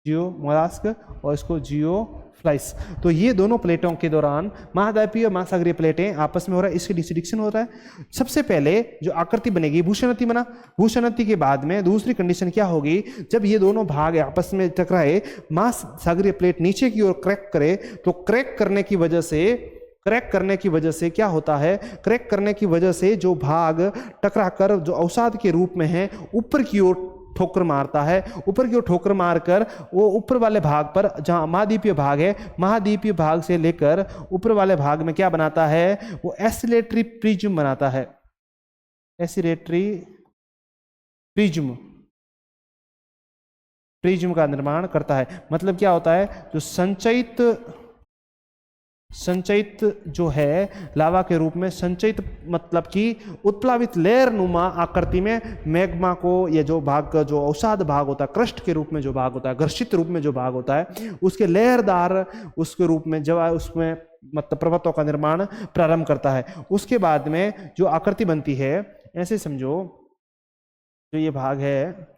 जियोमोलास्क और इसको जियोफ्लाइस। तो ये दोनों प्लेटों के दौरान महाद्वीपीय और महासागरीय प्लेटें आपस में हो रहा है, इसके डिसडिक्शन हो रहा है। सबसे पहले जो आकृति बनेगी भूषणति बना, भूषणति के बाद में दूसरी कंडीशन क्या होगी? जब ये दोनों भाग आपस में टकराए, महासागरीय प्लेट नीचे की ओर क्रैक करे, तो क्रैक करने की वजह से क्या होता है? क्रैक करने की वजह से जो भाग टकरा कर जो अवसाद के रूप में है ऊपर की ओर ठोकर मारता है, ऊपर की ओर ठोकर मारकर वो ऊपर वाले भाग पर, जहां महाद्वीपीय भाग है, महाद्वीपीय भाग से लेकर ऊपर वाले भाग में क्या बनाता है? वो एसिलेटरी प्रिज्म बनाता है, एसिलेटरी प्रिज्म, प्रिज्म का निर्माण करता है। मतलब क्या होता है? जो संचयित जो है लावा के रूप में संचयित, मतलब कि उत्प्लावित लेयर नुमा आकृति में मैग्मा को, ये जो भाग का जो अवसाद भाग होता है, क्रस्ट के रूप में जो भाग होता है, घर्षित रूप में जो भाग होता है, उसके लेयरदार उसके रूप में जब उसमें मतलब पर्वतों का निर्माण प्रारंभ करता है। उसके बाद में जो आकृति बनती है, ऐसे समझो जो ये भाग है,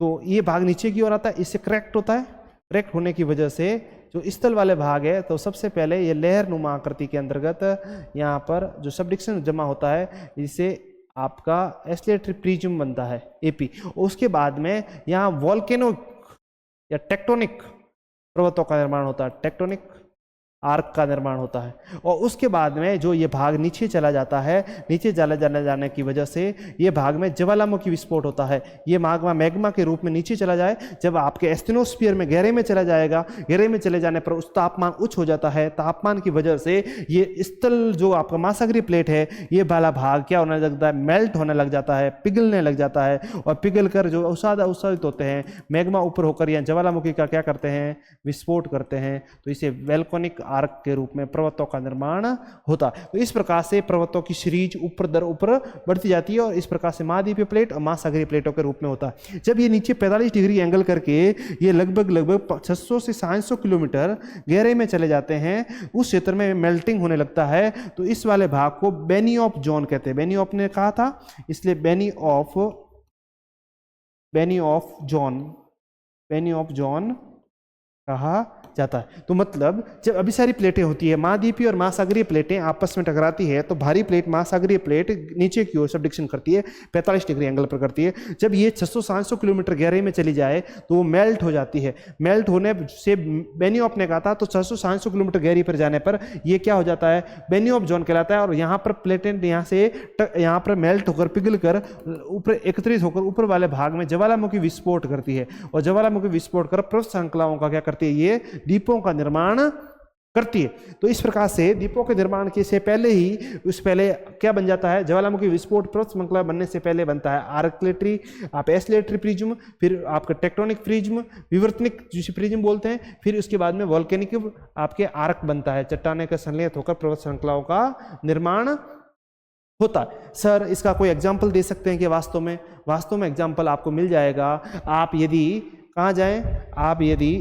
तो ये भाग नीचे की ओर आता है, इससे क्रैक्ट होता है। क्रैक्ट होने की वजह से जो स्थल वाले भाग है, तो सबसे पहले ये लेहर नुमा आकृति के अंतर्गत यहाँ पर जो सबडिक्शन जमा होता है, इससे आपका एसिलेटरी प्रिज्म बनता है, एपी। उसके बाद में यहाँ वोल्केनो या टेक्टोनिक पर्वतों का निर्माण होता है, टेक्टोनिक आर्क का निर्माण होता है। और उसके बाद में जो ये भाग नीचे चला जाता है, नीचे जाने की वजह से ये भाग में ज्वालामुखी विस्फोट होता है। ये मैग्मा के रूप में नीचे चला जाए, जब आपके एस्टेनोस्फीयर में गहरे में चला जाएगा, गहरे में चले जाने पर उस तापमान उच्च हो जाता है। तापमान की वजह से ये स्थल जो आपका महासागरीय प्लेट है, ये वाला भाग क्या होने लगता है? मेल्ट होने लग जाता है, पिघलने लग जाता है। और पिघल कर जो अवसादित होते हैं, मैग्मा ऊपर होकर या ज्वालामुखी का क्या करते हैं? विस्फोट करते हैं। तो इसे वोल्केनिक आर्क के रूप में पर्वतों का निर्माण होता है। तो इस प्रकार से पर्वतों की सीरीज ऊपर दर ऊपर बढ़ती जाती है और इस प्रकार से महाद्वीपीय प्लेट और महासागरीय प्लेटों के रूप में होता है। जब ये नीचे 45 डिग्री एंगल करके ये लगभग 600 से 700 किलोमीटर गहरे में चले जाते हैं, उस क्षेत्र में मेल्टिंग होने लगता है। तो इस वाले भाग को बेनी ऑफ जॉन कहते हैं। बेनी ऑफ ने कहा था, इसलिए बेनी ऑफ जॉन कहा जाता है। तो मतलब जब अभी सारी प्लेटें होती है, महाद्वीपीय और महासागरीय प्लेटें आपस में टकराती है, तो भारी प्लेट महासागरीय प्लेट नीचे की ओर सबडिक्शन करती है, 45 डिग्री एंगल पर करती है। जब ये 600-700 किलोमीटर गहरे में चली जाए तो वो मेल्ट हो जाती है। मेल्ट होने से बेनियोफ ने कहा था, तो 600-700 किलोमीटर गहरी पर जाने पर ये क्या हो जाता है? बेनियोफ जोन कहलाता है। और यहाँ पर प्लेटें यहाँ पर मेल्ट होकर पिघल कर ऊपर एकत्रित होकर ऊपर वाले भाग में ज्वालामुखी विस्फोट करती है। और ज्वालामुखी विस्फोट कर पर्वत श्रृंखलाओं का क्या करती है? ये द्वीपों का निर्माण करती है। तो इस प्रकार से द्वीपों के निर्माण के से पहले ही पहले क्या बन जाता है? ज्वालामुखी विस्फोट पर्वत श्रृंखला बनने से पहले बनता है आर्किलेटरी, आप एसिलेटरी प्रिज्म, फिर आपका टेक्टोनिक प्रिज्म, विवर्तनिक जिसे प्रिज्म बोलते हैं, फिर उसके बाद में वोल्केनिक आपके आर्क बनता है, चट्टाने का संलयन होकर पर्वत श्रृंखलाओं का निर्माण होता है। सर इसका कोई एग्जाम्पल दे सकते हैं कि वास्तव में एग्जाम्पल आपको मिल जाएगा। आप यदि कहाँ जाएं? आप यदि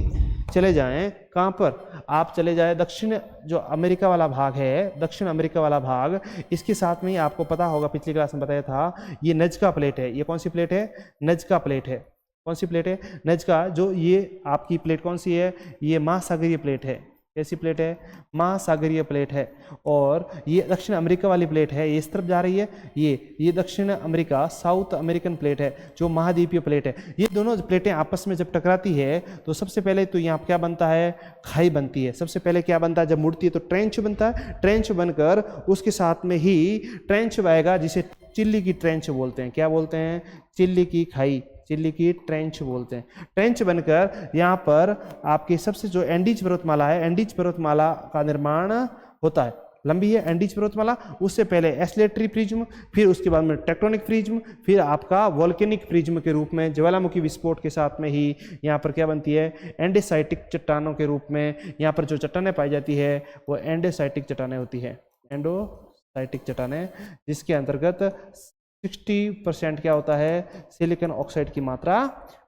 चले जाएं कहाँ पर? आप चले जाएं दक्षिण जो अमेरिका वाला भाग है, दक्षिण अमेरिका वाला भाग, इसके साथ में ही आपको पता होगा, पिछली क्लास में बताया था, ये नज़का प्लेट है। ये कौन सी प्लेट है? नज़का प्लेट है। कौन सी प्लेट है? नज़का। जो ये आपकी प्लेट कौन सी है? ये महासागरीय प्लेट है। कैसी प्लेट है? महासागरीय प्लेट है। और ये दक्षिण अमेरिका वाली प्लेट है, ये इस तरफ जा रही है। ये दक्षिण अमेरिका, साउथ अमेरिकन प्लेट है, जो महाद्वीपीय प्लेट है। ये दोनों प्लेटें आपस में जब टकराती है तो सबसे पहले तो यहाँ क्या बनता है? खाई बनती है। सबसे पहले क्या बनता है? जब मुड़ती है तो ट्रेंच बनता है। ट्रेंच बनकर उसके साथ में ही ट्रेंच बहेगा, जिसे चिल्ली की ट्रेंच बोलते हैं। क्या बोलते हैं? चिल्ली की खाई, चिल्ली की ट्रेंच बोलते हैं। ट्रेंच बनकर यहाँ पर आपके सबसे जो एंडीज पर्वतमाला है, एंडीज पर्वतमाला का निर्माण होता है। लंबी है एंडीज पर्वतमाला, उससे पहले एस्लेटरी प्रिज्म, फिर उसके बाद में टेक्टोनिक प्रिज्म, फिर आपका वोल्केनिक प्रिज्म के रूप में ज्वालामुखी विस्फोट के साथ में ही यहाँ पर क्या बनती है, एंडेसाइटिक चट्टानों के रूप में यहाँ पर जो चट्टानें पाई जाती है वो एंडेसाइटिक चट्टानें होती है, एंडोसाइटिक चट्टानें, जिसके अंतर्गत 60% क्या होता है, सिलिकॉन ऑक्साइड की मात्रा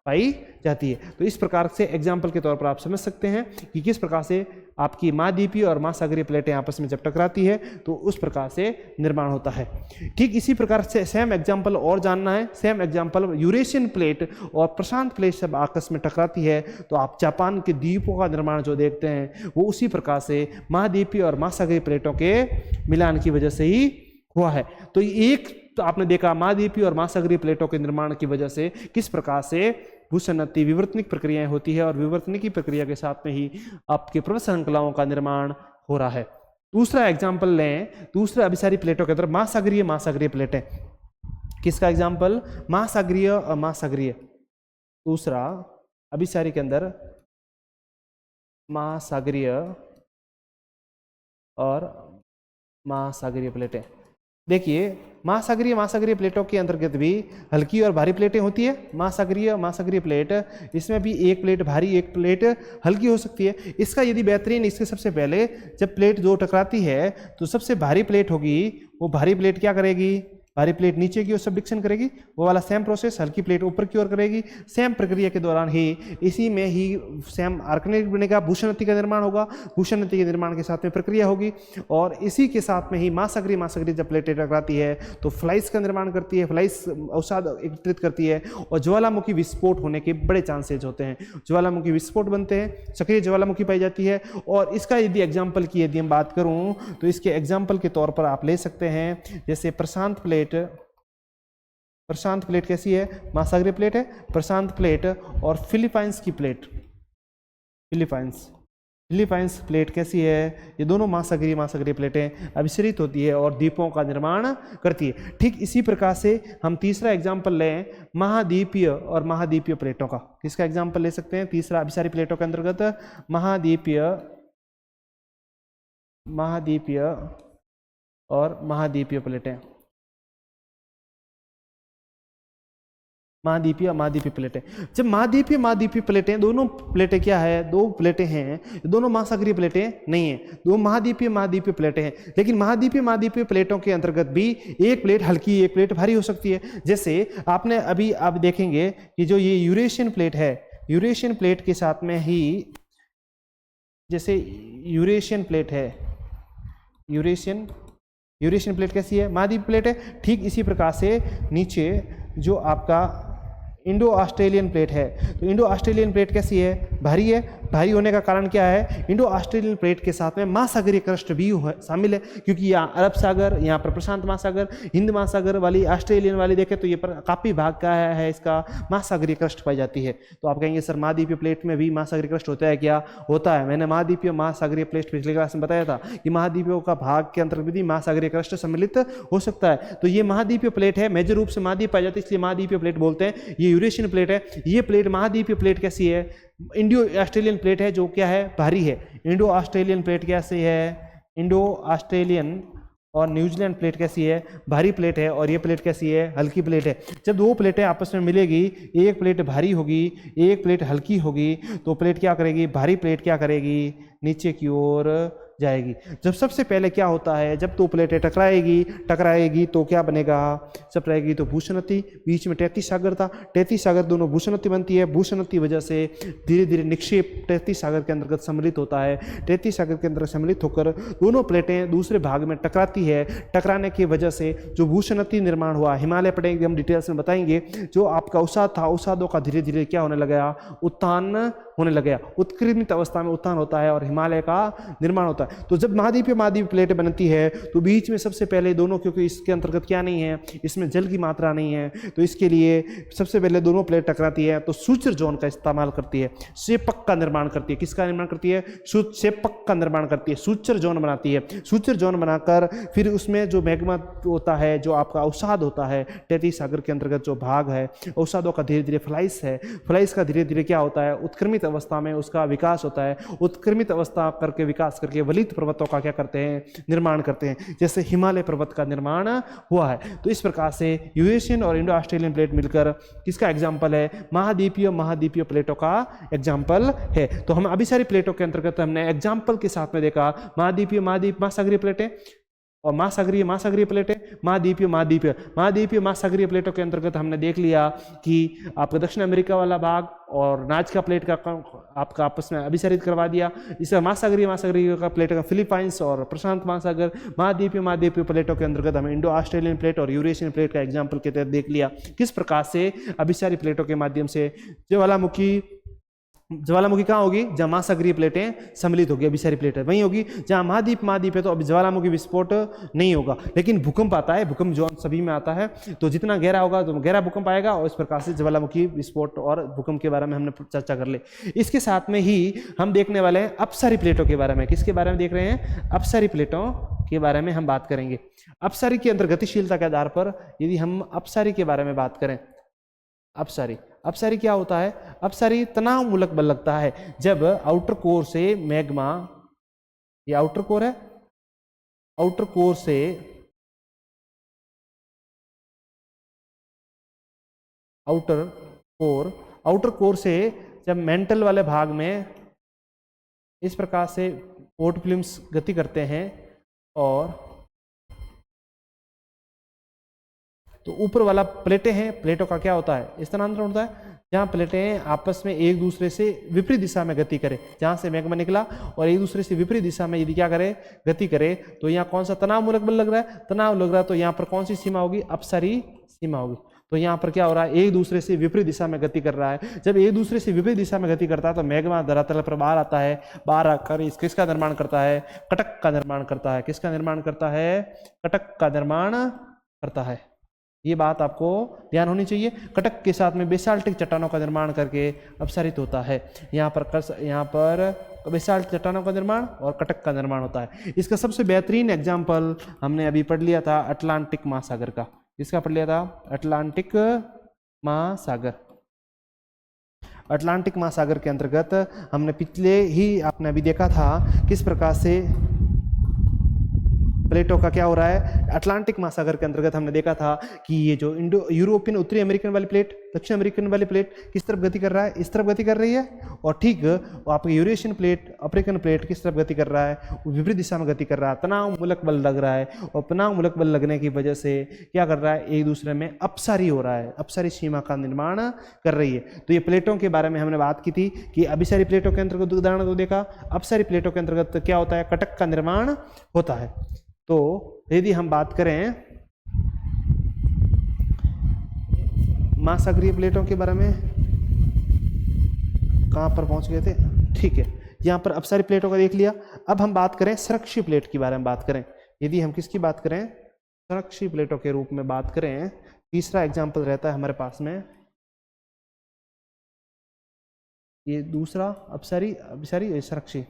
पाई जाती है। तो इस प्रकार से एग्जाम्पल के तौर पर आप समझ सकते हैं कि किस प्रकार से आपकी महाद्वीपीय और महासागरीय प्लेटें आपस में जब टकराती है तो उस प्रकार से निर्माण होता है। ठीक इसी प्रकार से सेम एग्जाम्पल और जानना है, सेम एग्जाम्पल यूरेशियन प्लेट और प्रशांत प्लेट जब आपस में टकराती है तो आप जापान के द्वीपों का निर्माण जो देखते हैं वो उसी प्रकार से महाद्वीपीय और महासागरीय प्लेटों के मिलान की वजह से ही हुआ है। तो एक तो आपने देखा महाद्वीपीय और महासागरीय प्लेटों के निर्माण की वजह से किस प्रकार से भूसन्नति विवर्तनिक प्रक्रियाएं होती है और विवर्तनिकी प्रक्रिया के साथ में ही आपके पर्वत श्रृंखलाओं का निर्माण हो रहा है। दूसरा एग्जाम्पल लें, दूसरे अभिसारी प्लेटों के अंदर महासागरीय प्लेटें, किसका एग्जाम्पल, महासागरीय और महासागरीय, दूसरा अभिसारी के अंदर महासागरीय और महासागरीय प्लेटें। देखिए महासागरीय प्लेटों के अंतर्गत भी हल्की और भारी प्लेटें होती है। महासागरीय प्लेट, इसमें भी एक प्लेट भारी एक प्लेट हल्की हो सकती है। इसका यदि बेहतरीन, इसके सबसे पहले जब प्लेट दो टकराती है तो सबसे भारी प्लेट होगी, वो भारी प्लेट क्या करेगी, भारी प्लेट नीचे की ओर सबडिक्शन करेगी, वो वाला सेम प्रोसेस हल्की प्लेट ऊपर की ओर करेगी। सेम प्रक्रिया के दौरान ही इसी में ही सेम आर्कनेट बनेगा, भूषणति का निर्माण होगा, भूषणति के निर्माण के साथ में प्रक्रिया होगी और इसी के साथ में ही महासागरीय जब प्लेटें टकराती है तो फ्लाइस का निर्माण करती है, फ्लाइस अवसाद एकत्रित करती है और ज्वालामुखी विस्फोट होने के बड़े चांसेज होते हैं। ज्वालामुखी विस्फोट बनते हैं, सक्रिय ज्वालामुखी पाई जाती है। और इसका यदि एग्जाम्पल की यदि हम बात करूँ तो इसके एग्जाम्पल के तौर पर आप ले सकते हैं जैसे प्रशांत प्लेट कैसी है, महासागरीय प्लेट है, प्रशांत प्लेट और फिलीपाइंस की प्लेट, फिलीपाइंस प्लेट कैसी है, ये दोनों महासागरीय प्लेटें अभिसरित होती है और द्वीपों का निर्माण करती है। ठीक इसी प्रकार से हम तीसरा एग्जाम्पल लें महाद्वीपीय और महाद्वीपीय प्लेटों का। किसका एग्जाम्पल ले सकते हैं, तीसरा अभिसारी प्लेटों के अंतर्गत महाद्वीपीय और महाद्वीपीय प्लेटें। महाद्वीपीय प्लेटें, जब महाद्वीपीय प्लेटें, दोनों प्लेटें क्या है, दो प्लेटें हैं, दोनों महासागरीय प्लेटें नहीं है, दो महाद्वीपीय प्लेटें हैं। लेकिन महाद्वीपीय प्लेटों के अंतर्गत भी एक प्लेट हल्की एक प्लेट भारी हो सकती है। जैसे आपने अभी आप देखेंगे कि जो ये यूरेशियन प्लेट है, यूरेशियन प्लेट के साथ में ही जैसे यूरेशियन प्लेट है, यूरेशियन प्लेट कैसी है, महाद्वीपीय प्लेट है। ठीक इसी प्रकार से नीचे जो आपका इंडो ऑस्ट्रेलियन प्लेट है, तो इंडो ऑस्ट्रेलियन प्लेट कैसी है, भारी है। भारी होने का कारण क्या है, इंडो ऑस्ट्रेलियन प्लेट के साथ में महासागरीय क्रस्ट भी शामिल है, क्योंकि यहाँ अरब सागर, यहाँ पर प्रशांत महासागर, हिंद महासागर वाली, ऑस्ट्रेलियन वाली देखें तो ये काफ़ी भाग का है इसका महासागरीय क्रस्ट पाई जाती है। तो आप कहेंगे सर महाद्वीपीय प्लेट में भी महासागरीय क्रस्ट होता है क्या, होता है। मैंने महाद्वीपीय महासागरीय प्लेट पिछले क्लास में बताया था कि महाद्वीपों का भाग के अंतर्गत भी महासागरीय क्रस्ट सम्मिलित हो सकता है। तो ये महाद्वीपीय प्लेट है, मेजर रूप से महाद्वीप पाई जाती है, इसलिए महाद्वीपीय प्लेट बोलते हैं। ये यूरेशियन प्लेट है, ये प्लेट महाद्वीपीय प्लेट कैसी है, इंडो ऑस्ट्रेलियन प्लेट है जो क्या है, भारी है। इंडो ऑस्ट्रेलियन प्लेट कैसी है, इंडो ऑस्ट्रेलियन और न्यूजीलैंड प्लेट कैसी है, भारी प्लेट है, और ये प्लेट कैसी है, हल्की प्लेट है। जब दो प्लेटें आपस में मिलेगी, एक प्लेट भारी होगी एक प्लेट हल्की होगी, तो प्लेट क्या करेगी, भारी प्लेट क्या करेगी, नीचे की ओर जाएगी। जब सबसे पहले क्या होता है, जब दो प्लेटें टकराएगी तो क्या बनेगा, जब रहेगी तो भूषणति, बीच में तैतीस सागर था, तैतीस सागर दोनों भूषणति बनती है। भूषणति वजह से धीरे धीरे निक्षेप तैतीस सागर के अंतर्गत सम्मिलित होता है। तैतीस सागर के अंदर सम्मिलित होकर दोनों प्लेटें दूसरे भाग में टकराती है। टकराने की वजह से जो भूषणति निर्माण हुआ, हिमालय पढ़ेंगे हम डिटेल्स में बताएंगे, जो आपका अवसाद था, अवसादों का धीरे धीरे क्या होने लगा, उत्थान होने लगा। उत्क्रमित अवस्था में उत्थान होता है और हिमालय का निर्माण होता है। तो जब महाद्वीपीय प्लेट बनती है तो बीच में सबसे पहले दोनों, क्योंकि इसके अंतर्गत क्या नहीं है, इसमें जल की मात्रा नहीं है, तो इसके लिए सबसे पहले दोनों प्लेट टकराती है तो सूचर जोन का इस्तेमाल करती है, शेपक का निर्माण करती है। किसका निर्माण करती है, शेपक का निर्माण करती है, सूचर जोन बनाती है। सूचर जोन बनाकर फिर उसमें जो मैग्मा होता है, जो आपका अवसाद होता है, तैतीस सागर के अंतर्गत जो भाग है, अवसादों का धीरे धीरे फ्लाइस है, फ्लाइस का धीरे धीरे क्या होता है, उत्क्रमित अवस्था में उसका विकास होता है, उत्क्रमित अवस्था करके विकास करके वलित पर्वतों का क्या करते हैं, निर्माण करते हैं, जैसे हिमालय पर्वत का निर्माण हुआ है। तो इस प्रकार से यूरेशियन और इंडो ऑस्ट्रेलियन प्लेट मिलकर किसका एग्जाम्पल है, महाद्वीपीय प्लेटों का एग्जाम्पल है। तो हम अभिसारी प्लेटों के अंतर्गत हमने एग्जाम्पल के साथ में देखा महासागरीय प्लेटें और महासागरीय प्लेटें, महाद्वीपीय महासागरीय प्लेटों के अंतर्गत हमने देख लिया कि आपका दक्षिण अमेरिका वाला भाग और नाजका प्लेट का आपका आपस में अभिसारित करवा दिया। इसका महासागरीय का प्लेट का फिलीपाइंस और प्रशांत महासागर, महाद्वीपीय प्लेटों के अंतर्गत हमें इंडो ऑस्ट्रेलियन प्लेट और यूरेशियन प्लेट का एग्जाम्पल के तहत देख लिया किस प्रकार से अभिसारी प्लेटों के माध्यम से ज्वालामुखी कहाँ होगी, जहाँ महासागरीय प्लेटें सम्मिलित होगी, अभिसारी प्लेटें वहीं होगी। जहाँ महाद्वीप है तो अभी ज्वालामुखी विस्फोट नहीं होगा, लेकिन भूकंप आता है, भूकंप जो सभी में आता है, तो जितना गहरा होगा तो गहरा भूकंप आएगा और इस प्रकार से ज्वालामुखी विस्फोट और भूकंप के बारे में हमने चर्चा कर ली। इसके साथ में ही हम देखने वाले हैं अपसारी प्लेटों के बारे में। किसके बारे में देख रहे हैं, अपसारी प्लेटों के बारे में हम बात करेंगे। अपसारी के अंदर गतिशीलता के आधार पर यदि हम अपसारी के बारे में बात करें, अपसारी क्या होता है, अपसारी तनाव मूलक बल लगता है जब आउटर कोर से मैग्मा, ये आउटर कोर है, आउटर कोर से जब मेंटल वाले भाग में इस प्रकार से पोर्ट फिल्म्स गति करते हैं और तो ऊपर वाला प्लेटें हैं, प्लेटों का क्या होता है, स्थानांतरण होता है, जहाँ प्लेटें आपस में एक दूसरे से विपरीत दिशा में गति करें, जहाँ से मैग्मा निकला और एक दूसरे से विपरीत दिशा में यदि क्या करे, गति करे, तो यहाँ कौन सा तनाव मूलक बल लग रहा है, तनाव लग रहा है, तो यहाँ पर कौन सी सीमा होगी, अपसारी सीमा होगी। तो यहाँ पर क्या हो रहा है, एक दूसरे से विपरीत दिशा में गति कर रहा है। जब एक दूसरे से विपरीत दिशा में गति करता है तो मैग्मा धरातल पर बाहर आता है, बाहर आकर किसका निर्माण करता है, कटक का निर्माण करता है। किसका निर्माण करता है, कटक का निर्माण करता है। ये बात आपको ध्यान होनी चाहिए। कटक के साथ में बेसाल्टिक चट्टानों का निर्माण करके अपसारित होता है। यहाँ पर बेसाल्ट चट्टानों का निर्माण और कटक का निर्माण होता है। इसका सबसे बेहतरीन एग्जाम्पल हमने अभी पढ़ लिया था अटलांटिक महासागर का। इसका पढ़ लिया था अटलांटिक महासागर। अटलांटिक महासागर के अंतर्गत हमने पिछले ही आपने अभी देखा था किस प्रकार से प्लेटों का क्या हो रहा है। अटलांटिक महासागर के अंतर्गत हमने देखा था कि ये जो इंडो यूरोपियन उत्तरी अमेरिकन वाली प्लेट, दक्षिण अमेरिकन वाली प्लेट किस तरफ गति कर रहा है, इस तरफ गति कर रही है, और ठीक आपकी यूरेशियन प्लेट, अफ्रीकन प्लेट किस तरफ गति कर रहा है, विपरीत दिशा में गति कर रहा है। तनाव मूलक बल लग रहा है और तनाव मूलक बल लगने की वजह से क्या कर रहा है, एक दूसरे में अपसारी हो रहा है, अपसारी सीमा का निर्माण कर रही है। तो ये प्लेटों के बारे में हमने बात की थी कि अभिसारी प्लेटों के अंतर्गत उदाहरण को देखा, अपसारी प्लेटों के अंतर्गत क्या होता है, कटक का निर्माण होता है। तो यदि हम बात करें महासागरीय प्लेटों के बारे में, कहां पर पहुंच गए थे, ठीक है, यहां पर अपसारी प्लेटों का देख लिया। अब हम बात करें संरक्षी प्लेट के बारे में बात करें। यदि हम किसकी बात करें, संरक्षी प्लेटों के रूप में बात करें, तीसरा एग्जाम्पल रहता है हमारे पास में, ये दूसरा अपसारी अभिसारी संरक्षी।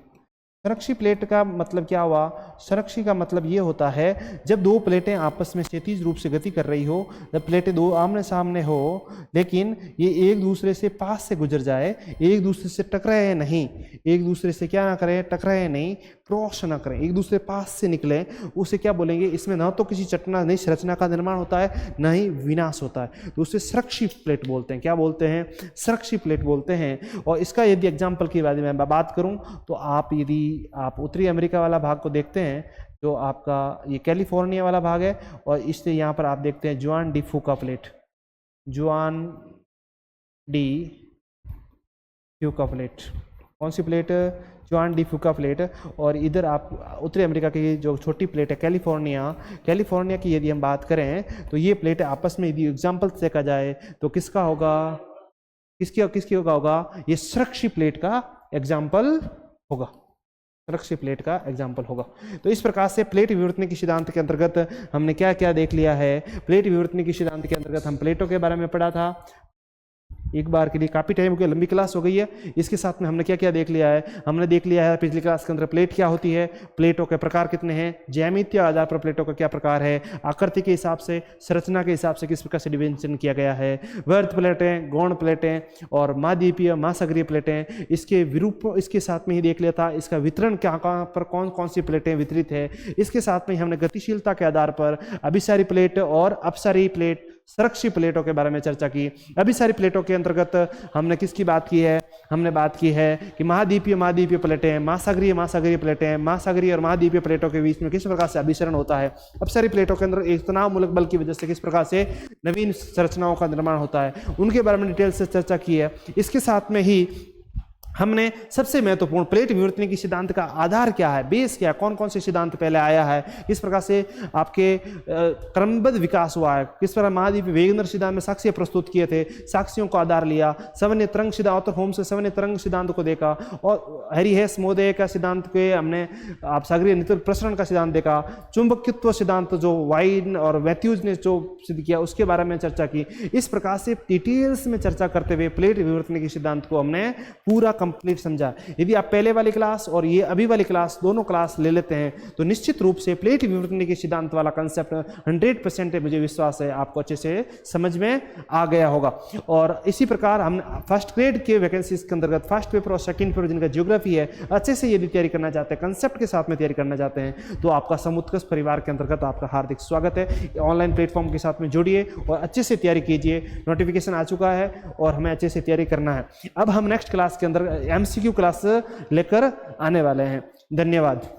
संरक्षी प्लेट का मतलब क्या हुआ, संरक्षी का मतलब ये होता है जब दो प्लेटें आपस में क्षैतिज रूप से गति कर रही हो, जब प्लेटें दो आमने सामने हो लेकिन ये एक दूसरे से पास से गुजर जाए, एक दूसरे से टकराए नहीं, एक दूसरे से क्या ना करें, टकराए नहीं, क्रॉस ना करें, एक दूसरे पास से निकले, उसे क्या बोलेंगे, इसमें न तो किसी चटना नहीं संरचना का निर्माण होता है, न ही विनाश होता है, तो उसे संरक्षी प्लेट बोलते हैं। क्या बोलते हैं, संरक्षी प्लेट बोलते हैं। और इसका यदि एग्जाम्पल की मैं बात करूं तो आप उत्तरी अमेरिका वाला भाग को देखते हैं, जो आपका ये कैलिफोर्निया वाला भाग है, और इससे यहाँ पर आप देखते हैं जुआन डी फूका plate, Juan de Fuca plate. कौन सी plate, Juan de Fuca plate. और इधर आप उत्तरी अमेरिका की जो छोटी प्लेट है कैलिफोर्निया की यदि हम बात करें तो ये प्लेट आपस में यदि एग्जाम्पल देखा जाए तो किसका होगा, किसकी होगा, ये संरक्षी प्लेट का एग्जाम्पल होगा, संरक्षी प्लेट का एग्जाम्पल होगा। तो इस प्रकार से प्लेट विवर्तनिकी सिद्धांत के अंतर्गत हमने क्या क्या देख लिया है। प्लेट विवर्तनिकी सिद्धांत के अंतर्गत हम प्लेटों के बारे में पढ़ा था, एक बार के लिए काफ़ी टाइम हो गया, लंबी क्लास हो गई है। इसके साथ में हमने क्या क्या देख लिया है, हमने देख लिया है पिछली क्लास के अंदर प्लेट क्या होती है, प्लेटों के प्रकार कितने हैं, ज्यामितीय आधार पर प्लेटों का क्या प्रकार है, आकृति के हिसाब से, संरचना के हिसाब से किस प्रकार से डिवीजन किया गया है, वर्त प्लेटें, गौण प्लेटें और महाद्वीपीय महासागरीय प्लेटें, इसके विरूप इसके साथ में ही देख लिया था इसका वितरण क्या कहाँ पर कौन कौन सी प्लेटें वितरित है। इसके साथ में हमने गतिशीलता के आधार पर अभिसारी प्लेट और अपसारी प्लेट, संरक्षी प्लेटों के बारे में चर्चा की। अभिसारी प्लेटों के अंतर्गत हमने किसकी बात की है, हमने बात की है कि महाद्वीपीय प्लेटें, महासागरीय प्लेटें, महासागरीय और महाद्वीपीय प्लेटों के बीच में किस प्रकार से अभिसरण होता है। अपसारी प्लेटों के अंदर एक तनाव मूलक बल की वजह से किस प्रकार से नवीन संरचनाओं का निर्माण होता है, उनके बारे में डिटेल से चर्चा की है। इसके साथ में ही हमने सबसे महत्वपूर्ण प्लेट विवर्तन की सिद्धांत का आधार क्या है, बेस क्या है, कौन कौन से सिद्धांत पहले आया है, किस प्रकार से आपके क्रमबद्ध विकास हुआ है, किस प्रकार महाद्वीपीय वेगनर सिद्धांत में साक्ष्य प्रस्तुत किए थे, साक्ष्यों को आधार लिया, सामान्य तरंग सिद्धांत और होम्स के सामान्य तरंग सिद्धांत को देखा, और हैरी-हेस मोदे का सिद्धांत के हमने आप सागरीय नित्य प्रसरण का सिद्धांत देखा, चुंबकत्व सिद्धांत जो वाइन और मैथ्यूज ने जो सिद्ध किया उसके बारे में चर्चा की। इस प्रकार से डिटेल्स में चर्चा करते हुए प्लेट विवर्तन के सिद्धांत को हमने पूरा कंप्लीट समझा। यदि आप पहले वाली क्लास और ये अभी वाली क्लास दोनों क्लास ले लेते हैं तो निश्चित रूप से प्लेट विवर्तन के सिद्धांत वाला कंसेप्ट 100% मुझे विश्वास है आपको अच्छे से समझ में आ गया होगा। और इसी प्रकार हम फर्स्ट ग्रेड के वैकेंसीज के अंतर्गत फर्स्ट पेपर और सेकंड पेपर जिनका ज्योग्राफी है अच्छे से यदि तैयारी करना चाहते हैं, कंसेप्ट के साथ में तैयारी करना चाहते हैं, तो आपका समुत्कृष्ट परिवार के अंतर्गत आपका हार्दिक स्वागत है। ऑनलाइन प्लेटफॉर्म के साथ में जुड़िए और अच्छे से तैयारी कीजिए। नोटिफिकेशन आ चुका है और हमें अच्छे से तैयारी करना है। अब हम नेक्स्ट क्लास के अंदर MCQ क्लास लेकर आने वाले हैं। धन्यवाद।